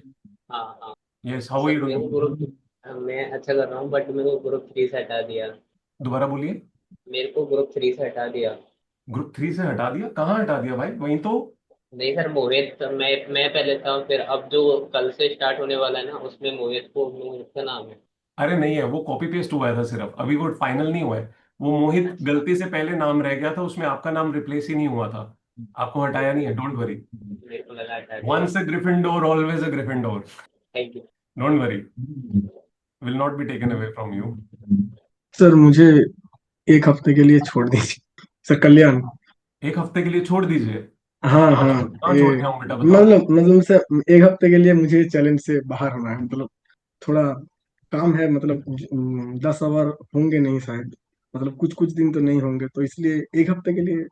हाँ हाँ yes, how are sir, you मेरे को डूइंग? ग्रुप मैं अच्छा कर रहा हूँ, बट मेरे को ग्रुप 3 से हटा दिया। दोबारा बोलिए। मेरे को ग्रुप 3 से हटा दिया। ग्रुप 3 से हटा दिया? कहाँ हटा दिया भाई, वहीं तो। नहीं सर, मोहित, मैं पहले था, फिर अब जो कल से स्टार्ट होने वाला है ना, उसमें मोहित का नाम है। अरे नहीं है, वो कॉपी पेस्ट हुआ था सिर्फ, अभी वो फाइनल नहीं हुआ है। वो मोहित गलती से पहले नाम रह गया था, उसमें आपका नाम रिप्लेस ही नहीं हुआ था। आपको हटाया नहीं है, डोंट वरी। मेरे को लगा हटा दिया। Once a Gryffindor always a Gryffindor. Thank you. Don't worry, will not be taken away from you. Sir मुझे 1 हफ्ते के लिए छोड़ दीजिए सर, कल्याण। 1 हफ्ते के लिए छोड़ दीजिए? हाँ हाँ, कहाँ ये छोड़ के आऊँ बेटा, बताओ। मतलब सर 1 हफ्ते के लिए मुझे चैलेंज से बाहर होना है, मतलब थोड़ा काम है, मतलब 10 आवर होंगे नहीं शायद, मतलब कुछ कुछ दिन तो नहीं होंगे, तो इसलिए 1 हफ्ते के लिए।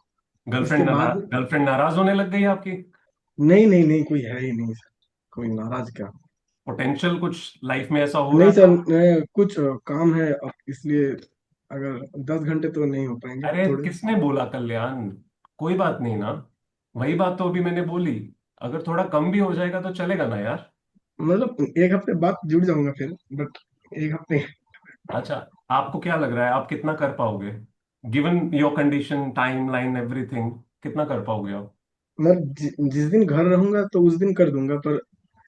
उसके बाद गर्लफ्रेंड नाराज होने लग गई आपकी? नहीं नहीं नहीं, कोई है ही नहीं सर, कोई नाराज क्या। पोटेंशियल कुछ लाइफ में ऐसा हो नहीं रहा सर, था? कुछ काम है अब, इसलिए अगर 10 घंटे तो नहीं हो पाएंगे अरे थोड़े। किसने बोला कल्याण? कोई बात नहीं ना, वही बात तो अभी मैंने बोली। अगर थोड़ा कम भी हो जाएगा तो चलेगा ना यार। मतलब 1 हफ्ते बाद जुड़ जाऊंगा फिर, बट 1 हफ्ते। अच्छा, आपको क्या लग रहा है आप कितना कर पाओगे given your condition, time line, everything? कितना कर पाओगे आप? मतलब जिस दिन घर रहूंगा तो उस दिन कर दूंगा, पर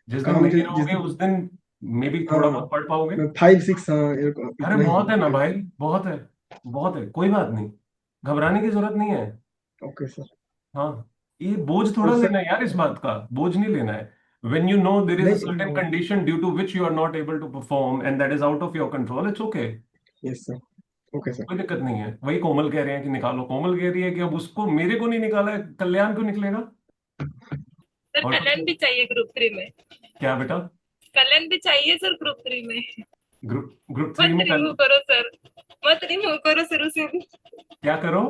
जिस दिन काम नहीं जिस रहोगे दिन। उस दिन मे बी थोड़ा हाँ, बहुत पढ़ पाओगे। 5 6, हाँ अरे इतना ही बहुत है ना होगा। भाई, बहुत है, बहुत है, कोई बात नहीं, घबराने की जरूरत नहीं है। Okay sir. हाँ, ये बोझ तो थोड़ा सर, लेना है यार, इस बात का बोझ नहीं लेना है। when you know there is a certain नहीं। condition due to which you are not able to perform and that is out of your control, it's okay। Yes sir, okay sir. कोई दिक्कत नहीं है। वही कोमल कह रहे हैं कि निकालो, कोमल कह रही है कि अब उसको, मेरे को नहीं निकाला है, कल्याण को निकलेगा। सर और कल्याण भी चाहिए ग्रुप 3 में। क्या बेटा? कल्याण भी चाहिए सर ग्रुप 3 में। ग्रुप 3 मत में रिमूव करो सर, मत रिमूव करो सर, उसे भी क्या करो?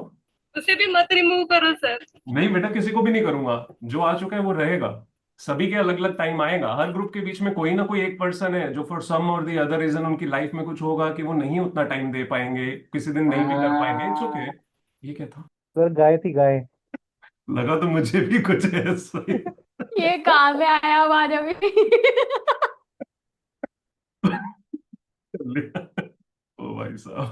उसे भी मत रिमूव करो सर। नहीं बेटा, किसी को भी नहीं करूंगा। जो आ चुका है वो रहेगा। सभी के अलग अलग टाइम आएगा, हर ग्रुप के बीच में कोई ना कोई एक पर्सन है जो फॉर सम और दी अदर रीजन उनकी लाइफ में कुछ होगा कि वो नहीं उतना टाइम दे पाएंगे, किसी दिन नहीं भी कर पाएंगे, इट्स ओके। ये क्या था? सर गाय थी गाय। लगा तो मुझे भी कुछ ऐसा ही। ये कहाँ से आया आवाज अभी? ओ भाई साहब,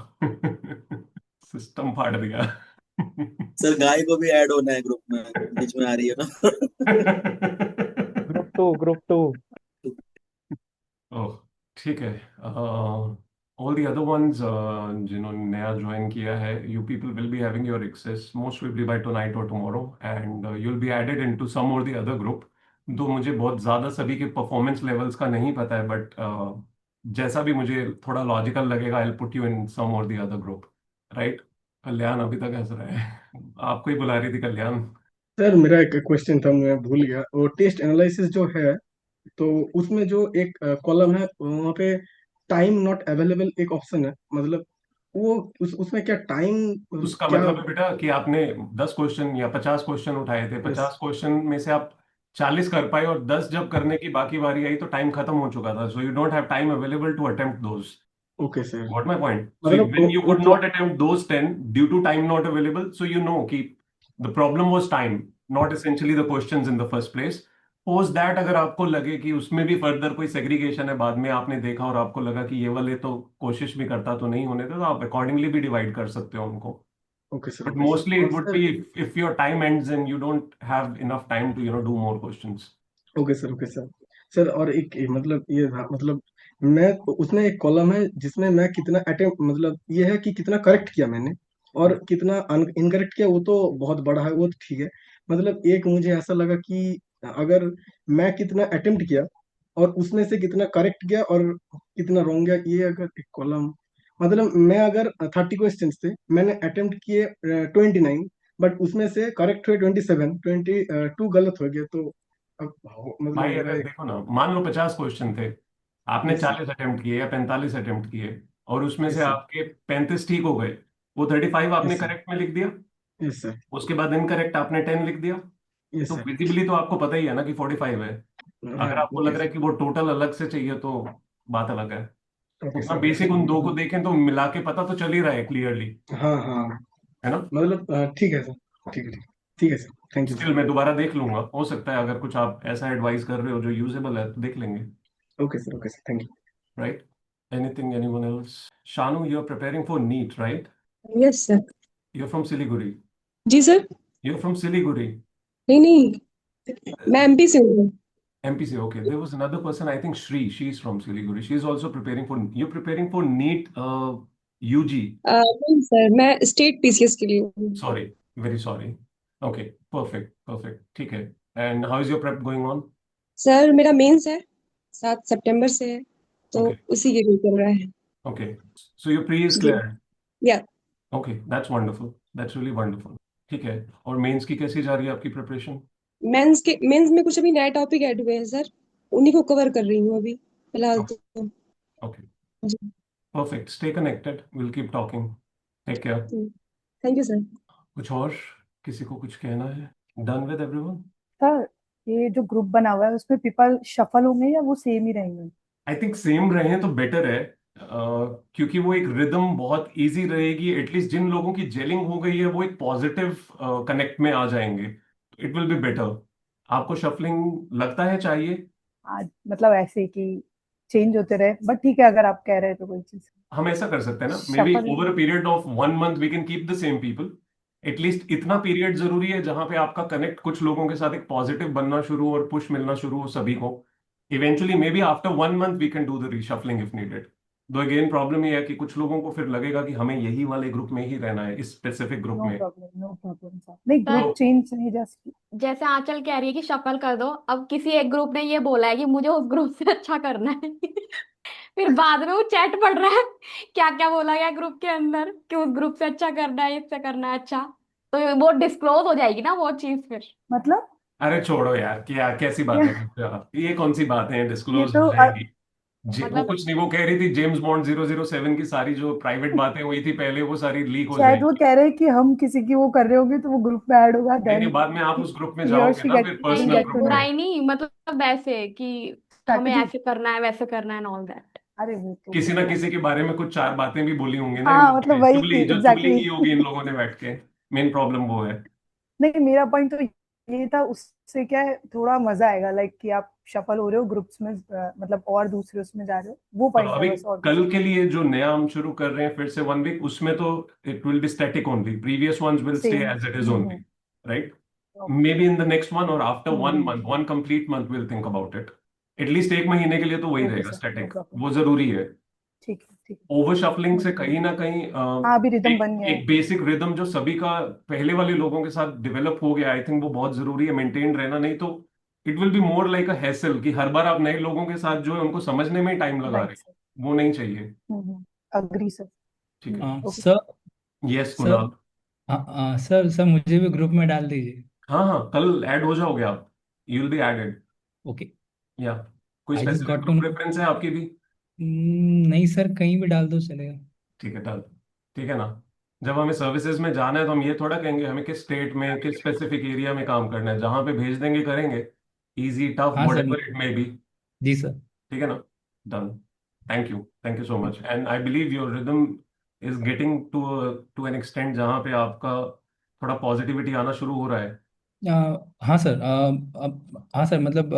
सिस्टम फाड़ दिया। सर गाय को भी ऐड होना है ग्रुप में, बीच में आ रही है ना। Group 2 group 2। ओह ठीक है। ऑल द अदर वंस जिन्होंने नया ज्वाइन किया है, you people will be having your access most probably by tonight और tomorrow, and you will be added into some और द अदर ग्रुप। दो मुझे बहुत ज़्यादा सभी के परफॉर्मेंस लेवल्स का नहीं पता है, बट जैसा भी मुझे थोड़ा लॉजिकल लगेगा, I will put you in some और the other group, right? Kalyan अभी तक हंस रहा है। आपको ही बुला रही थी कल्याण। सर मेरा एक क्वेश्चन था, मैं भूल गया। वो टेस्ट एनालिसिस जो है, तो उसमें जो एक कॉलम है वहाँ पे टाइम नॉट अवेलेबल एक ऑप्शन है, मतलब वो उसमें क्या टाइम उसका क्या? मतलब है बेटा कि आपने 10 क्वेश्चन या 50 क्वेश्चन उठाए थे, यस 50 क्वेश्चन में से आप 40 कर पाए, और 10 जब करने की बाकी बारी आई तो टाइम खत्म हो चुका था, so you don't have time available to attempt those. Okay sir, Got my point? So मतलब when you वो could not attempt those 10 due to time not available, so you know कि the problem was time, not essentially the questions in the first place. Post that अगर आपको लगे कि उसमें भी further कोई सेग्रीगेशन है, बाद में आपने देखा और आपको लगा कि ये वाले तो कोशिश भी करता तो नहीं होने थे, तो आप अकॉर्डिंगली भी डिवाइड कर सकते हो उनको। Okay sir, But okay sir. mostly और it would sir be if your time ends and you don't have enough time to do more questions. Okay sir, okay sir. Sir और एक मतलब ये था, मतलब मैं उसमें एक कॉलम है जिसमें मैं कितना अटेम्प्ट, मतलब ये है कि कितना करेक्ट किया मैंने और कितना इनकरेक्ट किया, वो तो बहुत बड़ा है, वो तो ठीक है। मतलब एक मुझे ऐसा लगा कि अगर मैं कितना अटेम्प्ट किया और उसमें से कितना करेक्ट किया और कितना रॉन्ग गया, ये अगर एक कॉलम, मतलब मैं अगर 30 क्वेश्चन थे, मैंने अटेम्प्ट किए 29, बट उसमें से करेक्ट हुए 27, 22 गलत हो गया, तो अब मतलब भाई मेरा अगर एक। देखो ना, मान लो 50 क्वेश्चन थे, आपने यस सर, 40 अटेम्प्ट किए या 45 अटेम्प्ट किए, और उसमें से यस सर, आपके 35 ठीक हो गए, वो 35 आपने यस सर, करेक्ट में लिख दिया, यस सर, उसके बाद इनकरेक्ट आपने 10 लिख दिया, यस तो सर। विजिबली तो आपको पता ही है ना कि 45 है। हाँ, अगर आपको ओके लग रहा है कि वो टोटल अलग से चाहिए तो बात अलग है। ओके उतना सर, ओके बेसिक सर, उन दो को देखें तो मिला के पता तो चल ही रहा है क्लियरली, हाँ हाँ, है ना? मतलब ठीक है सर, ठीक है, ठीक ठीक है sir, thank you still sir. मैं दोबारा देख लूंगा, हो सकता है अगर कुछ आप ऐसा एडवाइस कर रहे हो जो यूजेबल है तो देख लेंगे, okay sir, thank you. Right? Anything, anyone else? Shanu, you are preparing for NEET, right? Yes sir. You are from Siliguri? जी sir. You are from Siliguri? नहीं नहीं, मैं एमपी से हूँ। MP से, okay. There was another person, I think Shri. She's from Siliguri. She's also preparing for. You're preparing for NEET UG. नहीं sir, मैं state PCS के लिए हूँ। Sorry, very sorry. Okay, perfect, perfect. ठीक है. And how is your prep going on? Sir मेरा mains है, 7 सितंबर से है, तो Okay, उसी के लिए चल रहा है। okay. So your pre is ji cleared. या Okay, that's wonderful. That's really wonderful. ठीक है. और मेंस की कैसी जा रही है आपकी प्रिपरेशन? मेंस में कुछ अभी नए टॉपिक ऐड हुए हैं सर, उन्हीं को कवर कर रही हूँ अभी फिलहाल Okay, तो। okay. जी Perfect. Stay connected. We'll keep talking. Take care. Thank you sir. कुछ और? किसी को कुछ कहना है? Done with everyone? सर ये जो ग्रुप बना हुआ है उसमें पीपल शफल होंगे या वो सेम ही रहेंगे? आई थिंक सेम रहे तो बेटर है, क्योंकि वो एक रिदम बहुत इजी रहेगी, एटलीस्ट जिन लोगों की जेलिंग हो गई है वो एक पॉजिटिव कनेक्ट में आ जाएंगे, इट विल बी बेटर। आपको शफलिंग लगता है चाहिए? आज मतलब ऐसे कि चेंज होते रहे, बट ठीक है अगर आप कह रहे हैं तो कोई चीज हम ऐसा कर सकते हैं ना, maybe shuffle. Over a period of 1 month we can keep the same people. At least इतना पीरियड जरूरी है जहां पे आपका कनेक्ट कुछ लोगों के साथ एक पॉजिटिव बनना शुरू और पुश मिलना शुरू हो सभी को। Eventually maybe after 1 month we can do the reshuffling if needed. Though again problem ये है कि कुछ लोगों को फिर लगेगा कि हमें यही वाले ग्रुप में ही रहना है, इस स्पेसिफिक ग्रुप नो में। Problem, no problem sir. नहीं सर ग्रुप चेंज नहीं, जस्ट जैसे आंचल कह रही है कि शफल कर दो, अब किसी एक ग्रुप ने ये बोला है कि मुझे उस ग्रुप से अच्छा करना है फिर बाद में वो चैट पढ़ रहा है क्या क्या बोला गया ग्रुप के अंदर कि उस ग्रुप से अच्छा करना है, इससे करना है अच्छा, तो वो डिस्क्लोज हो जाएगी ना वो चीज फिर। मतलब अरे छोड़ो यार, क्या कैसी बातें करते हो आप, ये कौन सी बातें हैं ये डिस्क्लोज हो तो जाएगी? वो मतलब कुछ नहीं, वो कह रही थी जेम्स बॉन्ड 007 की सारी जो प्राइवेट बातें हुई थी पहले वो सारी लीक हो शायद वो जाएगी। कह रहे हैं कि हम किसी की वो कर रहे होंगे तो वो ग्रुप में ऐड होगा, नहीं नहीं, देन बाद में आप उस ग्रुप में ही और जाओगे शी ना फिर नहीं पर्सनल नहीं, गेट टू ग्रुप नो बुराई में। नहीं, मतलब ऐसे कि हमें स्ट्रैटेजी। ऐसे करना है वैसे करना है एंड ऑल दैट। अरे वो तो किसी ना किसी के बारे में कुछ चार बातें भी बोली होंगी ना इन हाँ लोगों मतलब ने, वही चुगली जो चुगली एग्जैक्टली की होगी इन लोगों ने बैठ के। मेन प्रॉब्लम वो है। नहीं मेरा पॉइंट तो ये था, उससे क्या है थोड़ा मजा आएगा, लाइक कि आप शफल हो रहे हो ग्रुप्स में, मतलब और दूसरे उसमें जा रहे हो, वो तो पॉइंट था अभी बस, और कुछ कल के लिए जो नया हम शुरू कर रहे हैं फिर से 1 वीक, उसमें तो it will be static only, previous ones will stay same. As it is only, right? Okay. Maybe in the next one और after 1 month, 1 complete month, will think about it. At least 1 महीने के लिए तो वही okay रहेगा sir, no static, problem. वो जरूरी है। ठीक है, ठीक है। ओवर शफलिंग से कहीं ना कहीं हाँ, अभी रिदम एक बन गया है। एक बेसिक रिदम जो सभी का पहले वाले लोगों के साथ डेवलप हो गया, आई थिंक वो बहुत जरूरी है मेंटेन रहना, नहीं तो it will be more like a hassle कि हर बार आप नए लोगों के साथ जो है उनको समझने में ही टाइम लगा राइट रहे सर। हैं, वो नहीं चाहिए। Agree sir. ठीक है। Okay. Sir yes sir Kunal. Sir sir मुझे भी ग्रुप में डाल दीजिए। हाँ हाँ, कल ऐड हो जाओगे आप, you will be added. Okay. या कोई I just specific got to group preference है आपकी भी? नहीं सर, कहीं भी डाल दो चलेगा। ठीक है, डन। ठीक है ना। जब हमें सर्विसेज में जाना है तो हम ये थोड़ा कहेंगे हमें किस स्टेट में किस स्पेसिफिक एरिया में काम करना है, जहां पे भेज देंगे करेंगे, इजी टफ हाँ sir. Whatever it may be. जी सर। ठीक है ना। Done. Thank you so much, and I believe your rhythm is getting to an extent जहां पे आपका थोड़ा पॉजिटिविटी आना शुरू हो रहा है। हाँ सर। हाँ सर, मतलब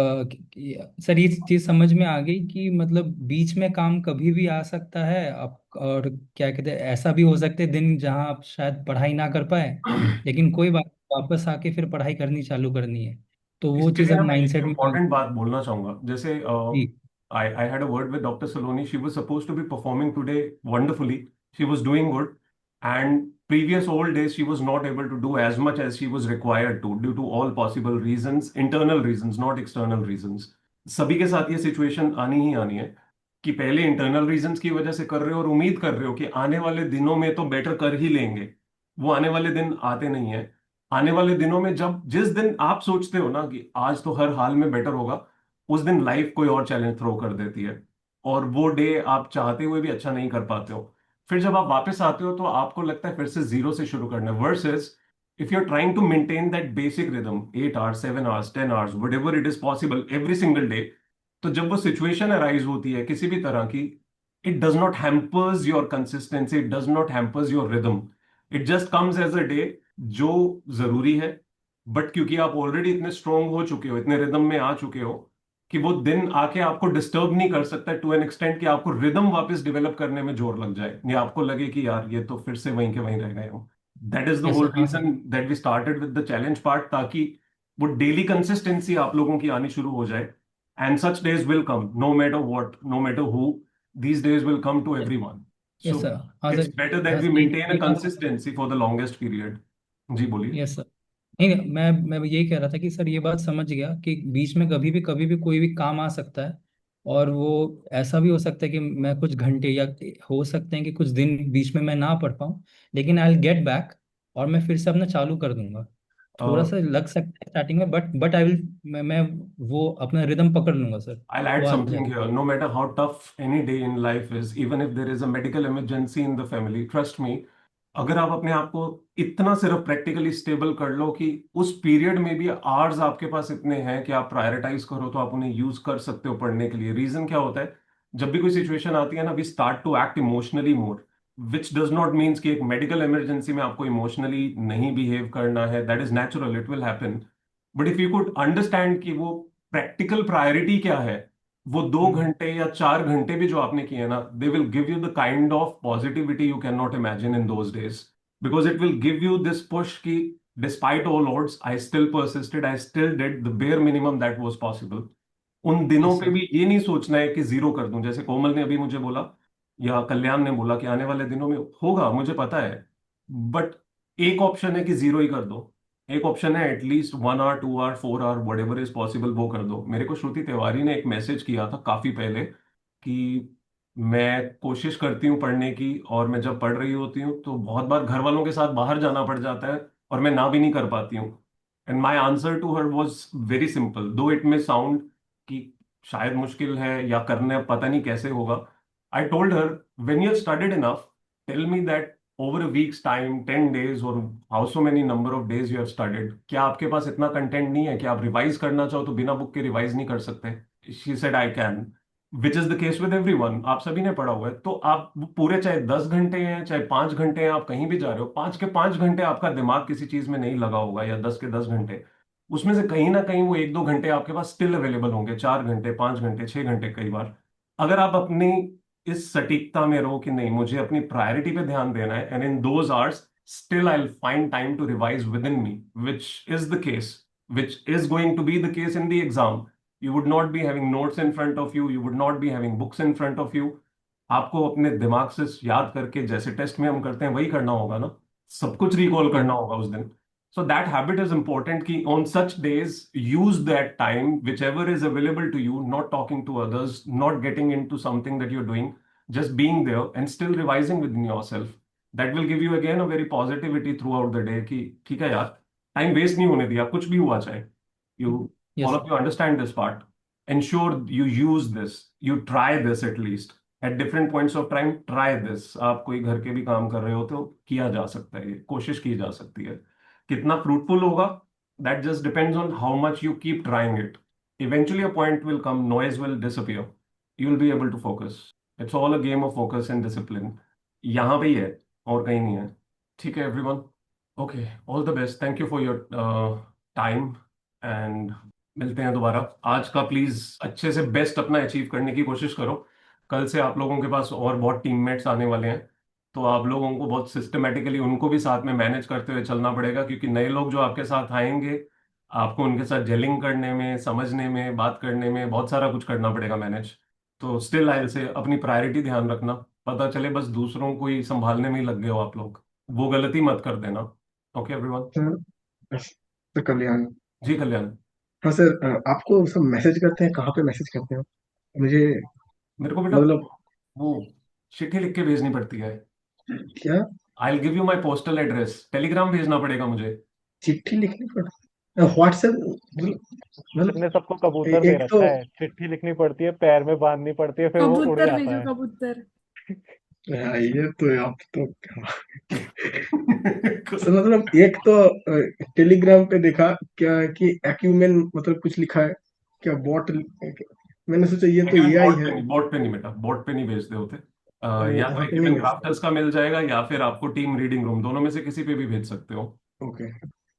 सर ये चीज़ समझ में आ गई कि मतलब बीच में काम कभी भी आ सकता है आप, और क्या कहते हैं, ऐसा भी हो सकते हैं दिन जहाँ आप शायद पढ़ाई ना कर पाए, लेकिन कोई बात, वापस आके फिर पढ़ाई करनी चालू करनी है, तो वो इसके चीज़ लिए अब ना मैं एक माइंडसेट में आ इम्पॉर्टेंट बात बोलना चाहूंगा, जैसे जी। I had a word with Dr. Saloni. She was supposed to be performing today wonderfully. She was doing good. And previous old days, she was not able to do as much as she was required to due to all possible reasons, internal reasons, not external reasons. सभी के साथ ये situation आनी ही आनी है कि पहले internal reasons की वजह से कर रहे हो और उम्मीद कर रहे हो कि आने वाले दिनों में तो बेटर कर ही लेंगे। वो आने वाले दिन आते नहीं है। आने वाले दिनों में जब जिस दिन आप सोचते हो ना कि आज तो हर हाल में बेटर होगा, उस दिन लाइफ कोई और चैलेंज थ्रो कर देती है और वो डे आप चाहते हुए भी अच्छा नहीं कर पाते हो। फिर जब आप वापस आते हो तो आपको लगता है फिर से जीरो से शुरू करना है, versus if you are trying to maintain that basic rhythm 8 hours 7 hours 10 hours whatever it is possible every single day, तो जब वो सिचुएशन अराइज होती है किसी भी तरह की, it does not hampers your consistency, it does not hampers your rhythm, it just comes as a day जो जरूरी है। बट क्योंकि आप ऑलरेडी इतने स्ट्रांग हो चुके हो, इतने रिदम में आ चुके हो कि वो दिन आके आपको डिस्टर्ब नहीं कर सकता टू एन एक्सटेंट कि आपको रिदम वापस डेवलप करने में जोर लग जाए या आपको लगे कि यार ये तो फिर से वहीं के वहीं रह गए हो। That is the yes whole sir. हाँ sir. Reason that we started with the challenge part, ताकि वो डेली कंसिस्टेंसी आप लोगों की आनी शुरू हो जाए। And such days will come, no matter what, no matter who, these days will come to everyone. So yes sir. हाँ it's सर। better that बस we maintain a ये बात। consistency for the longest period. जी बोलिए। Yes sir. नहीं नहीं, मैं यही कह रहा था कि सर ये बात समझ गया कि बीच में कभी भी कोई भी काम आ सकता है, और वो ऐसा भी हो सकता है कि मैं कुछ घंटे या हो सकते हैं कि कुछ दिन बीच में मैं ना पढ़ पाऊँ, लेकिन आई विल गेट बैक और मैं फिर से अपना चालू कर दूंगा। थोड़ा सा लग सकता है स्टार्टिंग में, बट आई विल, मैं वो अपना रिदम पकड़ लूंगा सर। I'll add वो आ something जाएगा। here. No matter how tough any day in life is, even if there is a medical emergency in the family, trust me, अगर आप अपने आप को इतना सिर्फ प्रैक्टिकली स्टेबल कर लो कि उस पीरियड में भी आवर्स आपके पास इतने हैं कि आप प्रायोरिटाइज करो तो आप उन्हें यूज कर सकते हो पढ़ने के लिए। रीजन क्या होता है, जब भी कोई सिचुएशन आती है ना, we start to act emotionally more, which does not means कि एक मेडिकल इमरजेंसी में आपको इमोशनली नहीं बिहेव करना है, that is natural, it will happen. But if you could understand कि वो प्रैक्टिकल प्रायोरिटी क्या है, वो 2 घंटे या 4 घंटे भी जो आपने किए ना, they will give you the kind of positivity you can not imagine in those days, because it will give you this push कि despite all odds I still persisted, I still did the bare minimum that was possible. उन दिनों yes पे sir. भी ये नहीं सोचना है कि जीरो कर दूं, जैसे कोमल ने अभी मुझे बोला या कल्याण ने बोला कि आने वाले दिनों में होगा, मुझे पता है, बट एक ऑप्शन है कि जीरो ही कर दो, एक ऑप्शन है at least 1 hour 2 hour 4 hour whatever is possible वो कर दो। मेरे को श्रुति तिवारी ने एक मैसेज किया था काफी पहले कि मैं कोशिश करती हूँ पढ़ने की, और मैं जब पढ़ रही होती हूँ तो बहुत बार घर वालों के साथ बाहर जाना पड़ जाता है और मैं ना भी नहीं कर पाती हूँ। And my answer to her was very simple, though it may sound कि शायद मुश्किल है या करने पता नहीं कैसे होगा। I told her, when you have studied enough, tell me that over a week's time, 10 days or how so many number of days you have studied, क्या आपके पास इतना कंटेंट नहीं है कि आप रिवाइज करना चाहो तो बिना बुक के रिवाइज नहीं कर सकते? She said I can, which is the case with everyone. आप सभी ने पढ़ा हुआ है, तो आप पूरे चाहे 10 घंटे हैं चाहे 5 घंटे हैं, आप कहीं भी जा रहे हो, 5 के 5 घंटे आपका दिमाग किसी चीज में नहीं लगा होगा, या 10 के 10 घंटे, उसमें से कहीं ना कहीं वो 1-2 घंटे आपके पास स्टिल अवेलेबल होंगे, 4 घंटे 5 घंटे 6 घंटे कई बार। अगर आप अपनी इस सटीकता में रहो कि नहीं मुझे अपनी प्रायोरिटी पे ध्यान देना है, and in those hours still I will find time to revise within me, which is the case, which is going to be the case in the exam, You would not be having notes in front of you. You would not be having books in front of you. आपको अपने दिमाग से याद करके जैसे test में हम करते हैं वही करना होगा ना, सब कुछ रिकॉल करना होगा उस दिन. So that habit is important कि on such days use that time whichever is available to you, not talking to others, not getting into something that you're doing, just being there and still revising within yourself. That will give you again a very positivity throughout the day कि ठीक है यार, time waste नहीं होने दिया, कुछ भी हुआ चाहे. You Yes, all sir. of you understand this part. Ensure you use this, you try this at least. At different points of time, try this. आप कोई घर के भी काम कर रहे हो तो किया जा सकता है, ये कोशिश की जा सकती है. कितना फ्रूटफुल होगा, that just depends on how much you keep trying it. Eventually a point will come, noise will disappear. You'll be able to focus. It's all a game of focus and discipline. यहाँ पे ही है और कहीं नहीं है. ठीक है everyone. Okay, all the best. Thank you for your time and मिलते हैं दोबारा. आज का प्लीज अच्छे से बेस्ट अपना अचीव करने की कोशिश करो. कल से आप लोगों के पास और बहुत टीममेट्स आने वाले हैं, तो आप लोगों को बहुत सिस्टमेटिकली उनको भी साथ में मैनेज करते हुए चलना पड़ेगा, क्योंकि नए लोग जो आपके साथ आएंगे आपको उनके साथ जेलिंग करने में, समझने में, बात करने में बहुत सारा कुछ करना पड़ेगा मैनेज. तो स्टिल आई से अपनी प्रायोरिटी ध्यान रखना. पता चले बस दूसरों को ही संभालने में ही लग गए हो आप लोग, वो गलती मत कर देना. Okay everyone. सर सर कल्याण। जी कल्याण. हाँ सर, आपको सब मैसेज करते हैं, कहाँ पे मैसेज करते हैं मुझे? मेरे को बेटा मतलब वो चिट्ठी लिख के भेजनी पड़ती है. क्या? I will give you my postal address. Telegram भेजना पड़ेगा मुझे. चिट्ठी लिखनी पड़ती? व्हाट्सएप मतलब इसने सबको कबूतर दे एक तो रखा है, चिट्ठी लिखनी पड़ती है, पैर में बांधनी पड़ती है, फिर वो उड़ कबूतर जाता भेजो है. कबूतर। ये तो आप तो सर मतलब एक तो टेलीग्राम पे देखा क्या कि एक्यूमेन मतलब कुछ लिखा है क्या, बॉट? मैंने सोचा ये तो एक्यूमेन एआई बॉट है। पे नहीं, बॉट पे नहीं बेटा, बॉट पे नहीं भेजते होते. या तो वहां पे एक्यूमेन नहीं है। क्राफ्टर्स का मिल जाएगा या फिर आपको टीम रीडिंग रूम, दोनों में से किसी पे भी भेज सकते हो. Okay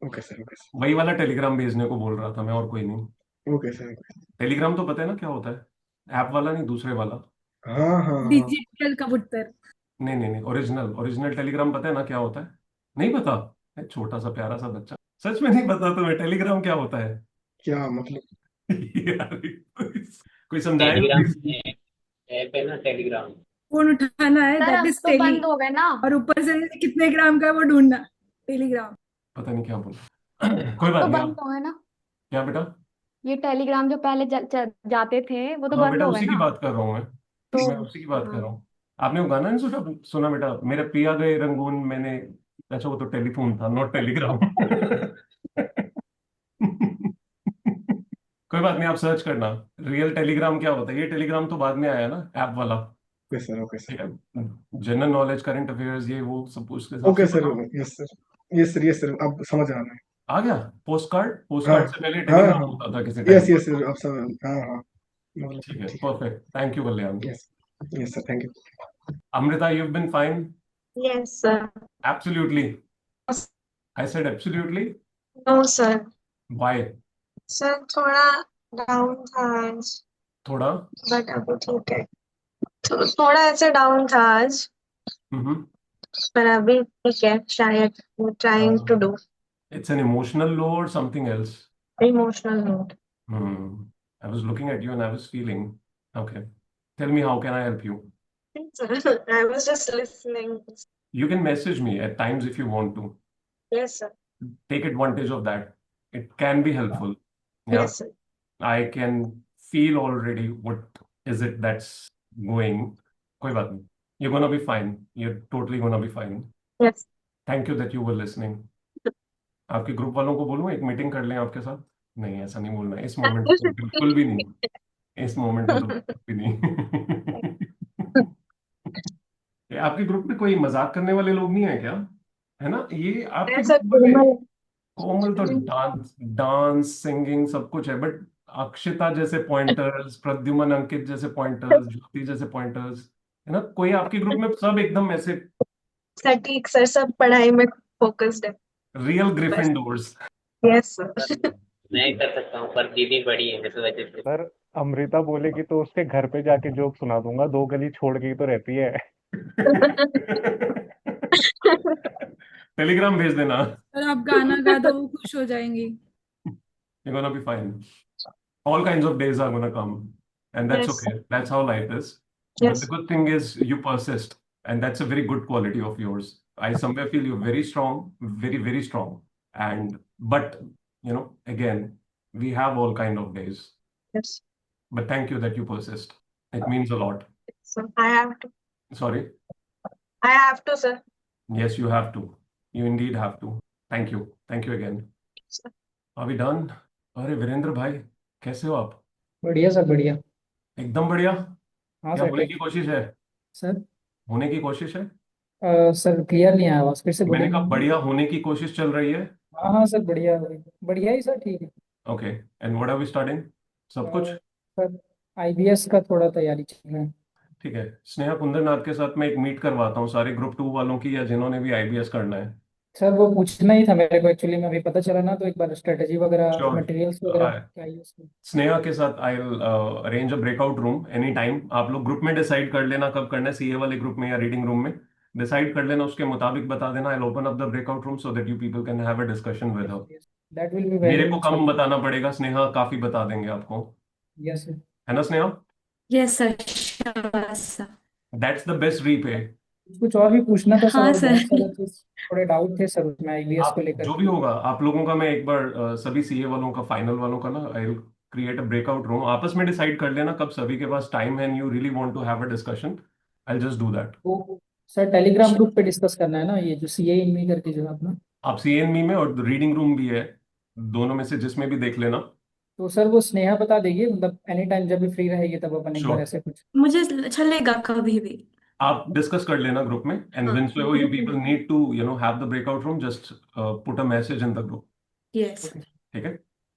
okay sir, okay sir, वही वाला टेलीग्राम भेजने को बोल रहा था मैं, और कोई नहीं. Okay sir, okay. टेलीग्राम तो पता है ना क्या होता है? ऐप वाला नहीं, दूसरे वाला. हाँ हाँ हाँ डिजिटल कबूतर। नहीं नहीं नहीं, ओरिजिनल ओरिजिनल टेलीग्राम पता है ना क्या होता है? नहीं पता? ए, छोटा सा प्यारा सा बच्चा, सच में नहीं पता तुम्हें टेलीग्राम क्या होता है? क्या मतलब? यार कोई समझाएगा टेलीग्राम प्लीज? ऐप है ना टेलीग्राम. फोन उठाना है, सर दैट अब इज तो टेली, बंद हो गए ना. और ऊपर से कितने ग्राम का है वो ढूंढना। टेलीग्राम। पता नहीं क्या बोला. कोई अब बात तो नहीं. बंद हो गए ना. क्या बेटा? ये टेलीग्राम जो पहले जाते थे वो तो हाँ बंद बेटा, हो गए उसी की ना. बात कर रहा हूँ मैं. तो मैं उसी की बात कर हाँ. रहा हूँ. आपने वो गाना नहीं सुना बेटा, मेरे पिया गए रंगून मैंने? अच्छा वो तो टेलीफोन था, नॉट टेलीग्राम. कोई बात नहीं, आप सर्च करना रियल टेलीग्राम क्या होता है. ये टेलीग्राम तो बाद में आया ना, ऐप वाला. ओके सर, ओके ठीक सर, है, जनरल नॉलेज, करंट अफेयर्स, ये वो सब उसके हिसाब ओके से सर, बनाओ. Yes sir, yes sir, yes sir, अब समझ आ रहा है। आ गया पोस्ट कार्ड. पोस्ट हाँ कार्ड से पहले हाँ टेलीग्राम हाँ, होता था किसी यस टाइम. यस सर, अब समझ, हाँ हाँ, मतलब ठीक है, ठीक है, perfect. Thank you Kalyan. Yes yes sir, thank you. Amrita, you've been fine? Yes, sir. Absolutely. I said absolutely. No, sir. Why? Sir, थोड़ा डाउन था आज, थोड़ा. बट अभी ठीक है। थोड़ा ऐसे डाउन था आज, Mm-hmm. पर अभी ठीक है शायद। Trying to do It's an emotional low or something else? emotional note. Hmm. I was looking at you and I was feeling. Okay. Tell me, how can I help you? Sir, I was just listening. You can message me at times if you want to. Yes, sir. Take advantage of that. It can be helpful. Yeah. Yes, sir. I can feel already what is it that's going. कोई बात नहीं. You're gonna be fine. You're totally gonna be fine. Yes. Thank you that you were listening. आपके group वालों को बोलूं एक meeting कर लें आपके साथ? नहीं, ऐसा नहीं बोलना इस मोमेंट पे तो बिल्कुल भी नहीं. इस मोमेंट पे तो बिल्कुल भी नहीं. ये आपके ग्रुप में कोई मजाक करने वाले लोग नहीं है क्या? है ना, ये आपके Yes, sir. ग्रुप में Komal. कोमल तो डांस डांस सिंगिंग सब कुछ है, बट अक्षिता जैसे पॉइंटर्स, प्रद्युमन अंकित जैसे पॉइंटर्स, ज्योति जैसे पॉइंटर्स, है ना, कोई आपके ग्रुप में सब एकदम ऐसे सटीक सर, सब पढ़ाई में फोकस्ड है। Real Gryffindors. Yes sir. मैं कर सकता हूँ पर दीदी बड़ी है इस वजह से. सर अमृता बोलेगी तो उसके घर पे जाके जोक सुना दूंगा, 2 गली छोड़ के ही तो रहती है. टेलीग्राम भेज देना. और आप गाना गा दो, वो खुश हो जाएंगी। You're gonna be fine. all kinds of days are going to come, and that's Yes, sir. okay. That's how life is. But Yes. the good thing is you persist, and that's a very good quality of yours. I somewhere feel you're very strong, very, very strong. But again, we have all kind of days. Yes. But thank you that you persist. It means a lot. So I have to. Sorry. I have to, sir. Yes, you have to. You indeed have to. Thank you. Thank you again. Sir. Are we done? अरे वीरेंद्र भाई, कैसे हो आप? बढ़िया sir बढ़िया। एकदम बढ़िया। हाँ क्या सर होने ठीक की कोशिश है? सर। होने की कोशिश है? सर क्लियर नहीं आया आवाज, फिर से मैंने कहा बोलेंगे? बढ़िया होने की कोशिश चल रही है। हाँ हाँ सर बढ़िया बढ़िया ही सर, ठीक है। Okay, and what are we starting? सब कुछ सर आईबीएस का थोड़ा तैयारी चल रहा है। ठीक है। स्नेहा कुंदरनाथ के साथ मैं एक मीट करवाता हूँ सारे ग्रुप 2 वालों की, या जिन्होंने भी आईबीएस करना है। सर वो पूछना ही था मेरे को, एक्चुअली में अभी पता चला ना, तो एक बार स्ट्रेटेजी वगैरह, श्योर। मटेरियल्स वगैरह क्या है उसमें। स्नेहा के साथ I will arrange a breakout room any time. आप लोग ग्रुप में डिसाइड कर लेना कब करना है, सीए वाले ग्रुप में या रीडिंग रूम में डिसाइड कर लेना, उसके मुताबिक बता देना। I will open up the breakout room so that you people can have a discussion with her. That will be मेरे वेरी को कम बताना पड़ेगा, स्नेहा काफी बता देंगे आपको, यस सर। है ना Sneha? Yes sir, sure sir. That's the best repay. कुछ और भी पूछना था सर, हाँ और सर। बहुत सारे चीज थोड़े डाउट थे सर उसमें आईबीएस आप को लेकर जो के। भी होगा आप लोगों का, मैं एक बार सभी सीए वालों का, फाइनल वालों का ना, I will create a breakout room. आपस में डिसाइड कर लेना कब सभी के पास टाइम है, and you really want to have a discussion, I will just do that. वो सर टेलीग्राम ग्रुप पे डिस्कस करना है ना, ये जो सीए इनमी करके जो है अपना। आप सीएनमी में और रीडिंग रूम भी है, दोनों में से जिसमें भी देख लेना। तो सर वो स्नेहा बता देगी, मतलब एनी टाइम जब भी फ्री रहेगी तब अपन एक बार श्योर, ऐसे कुछ। मुझे चलेगा कभी भी। आप डिस्कस कर लेना ग्रुप में, एंड हाँ। Whenever you people need to have the breakout room, just put a message in the group. Yes, ठीक है?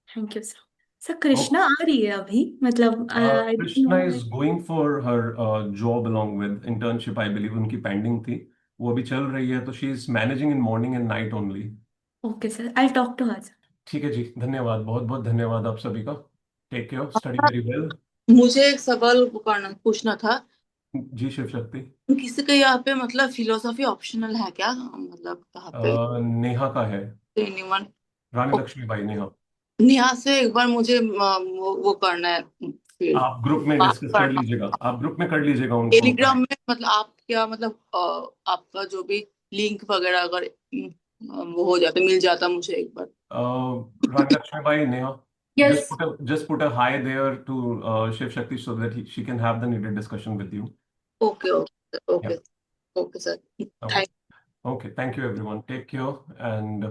Thank you sir. Sir Krishna आ रही है अभी, मतलब I don't Krishna know. Is going for her job along with internship, I believe उनकी pending थी, वो अभी चल रही है, तो she is managing in morning and night only. Okay sir, I talk to her. ठीक है जी, धन्यवाद, बहुत बहुत धन्यवाद आप सभी का। Take care, study very well. मुझे एक सवाल पूछना था। जी शिव शक्ति। किसी के यहाँ पे मतलब फिलोसॉफी ऑप्शनल है क्या, मतलब कहाँ पे? नेहा का है, एनीवन? रानी लक्ष्मीबाई नेहा। नेहा से एक बार मुझे वो करना है, फिर आप ग्रुप में बात डिस्कस कर करना। लीजिएगा, आप ग्रुप में कर लीजिएगा उनको। टेलीग्राम में मतलब आप क्या, मतलब आपका जो भी लिंक वगैरह अगर वो हो जाता, मिल जाता मुझे एक बार। रानी Lakshmibai Neha, Yes. just put a hi there to Shiv Shakti so that she can have the needed discussion with you. Okay, okay, okay, Yeah. okay, sir. Okay. Thank Okay, thank you everyone. Take care and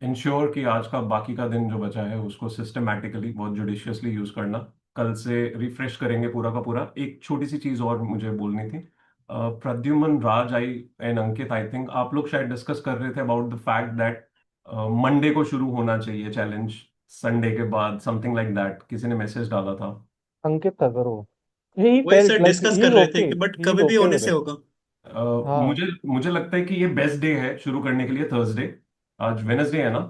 ensure कि आज का बाकी का दिन जो बचा है उसको सिस्टमैटिकली बहुत जुडिशियसली यूज करना। कल से रिफ्रेश करेंगे पूरा का पूरा। एक छोटी सी चीज और मुझे बोलनी थी। प्रद्युमन, राज आई एंड अंकित, आई थिंक आप लोग शायद डिस्कस कर रहे थे about the fact that Monday को शुरू होना चाहिए चैलेंज, संडे के बाद, समथिंग लाइक दैट। किसी ने मैसेज डाला था। अंकित था सर वो। He वही felt sir like discuss he's कर रहे थे okay. कि बट He's कभी भी okay होने with से it. होगा। हाँ मुझे लगता है कि ये बेस्ट डे है शुरू करने के लिए, थर्सडे। आज वेडनेसडे है ना?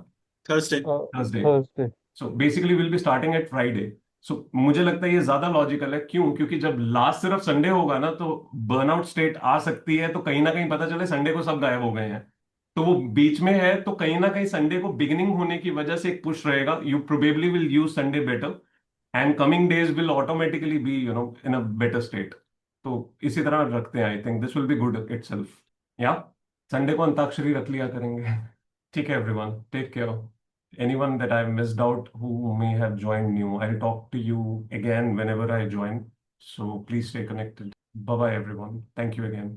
Thursday. Thursday. Thursday. So basically will be starting at Friday. So मुझे लगता है ये ज्यादा लॉजिकल है। क्यों? क्योंकि जब लास्ट सिर्फ संडे होगा ना, तो बर्नआउट स्टेट आ सकती है, तो कहीं ना कहीं पता चले संडे को सब गायब हो गए हैं, तो वो बीच में है, तो कहीं ना कहीं संडे को बिगिनिंग होने की वजह से एक पुश रहेगा। You probably will use Sunday better and coming days will automatically be in a better state. तो इसी तरह रखते हैं, I think this will be good itself. या संडे को अंताक्षरी रख लिया करेंगे। ठीक है everyone, take care. Anyone that I've missed out who may have joined new, I'll talk to you again whenever I join. So please stay connected. Bye bye everyone. Thank you again.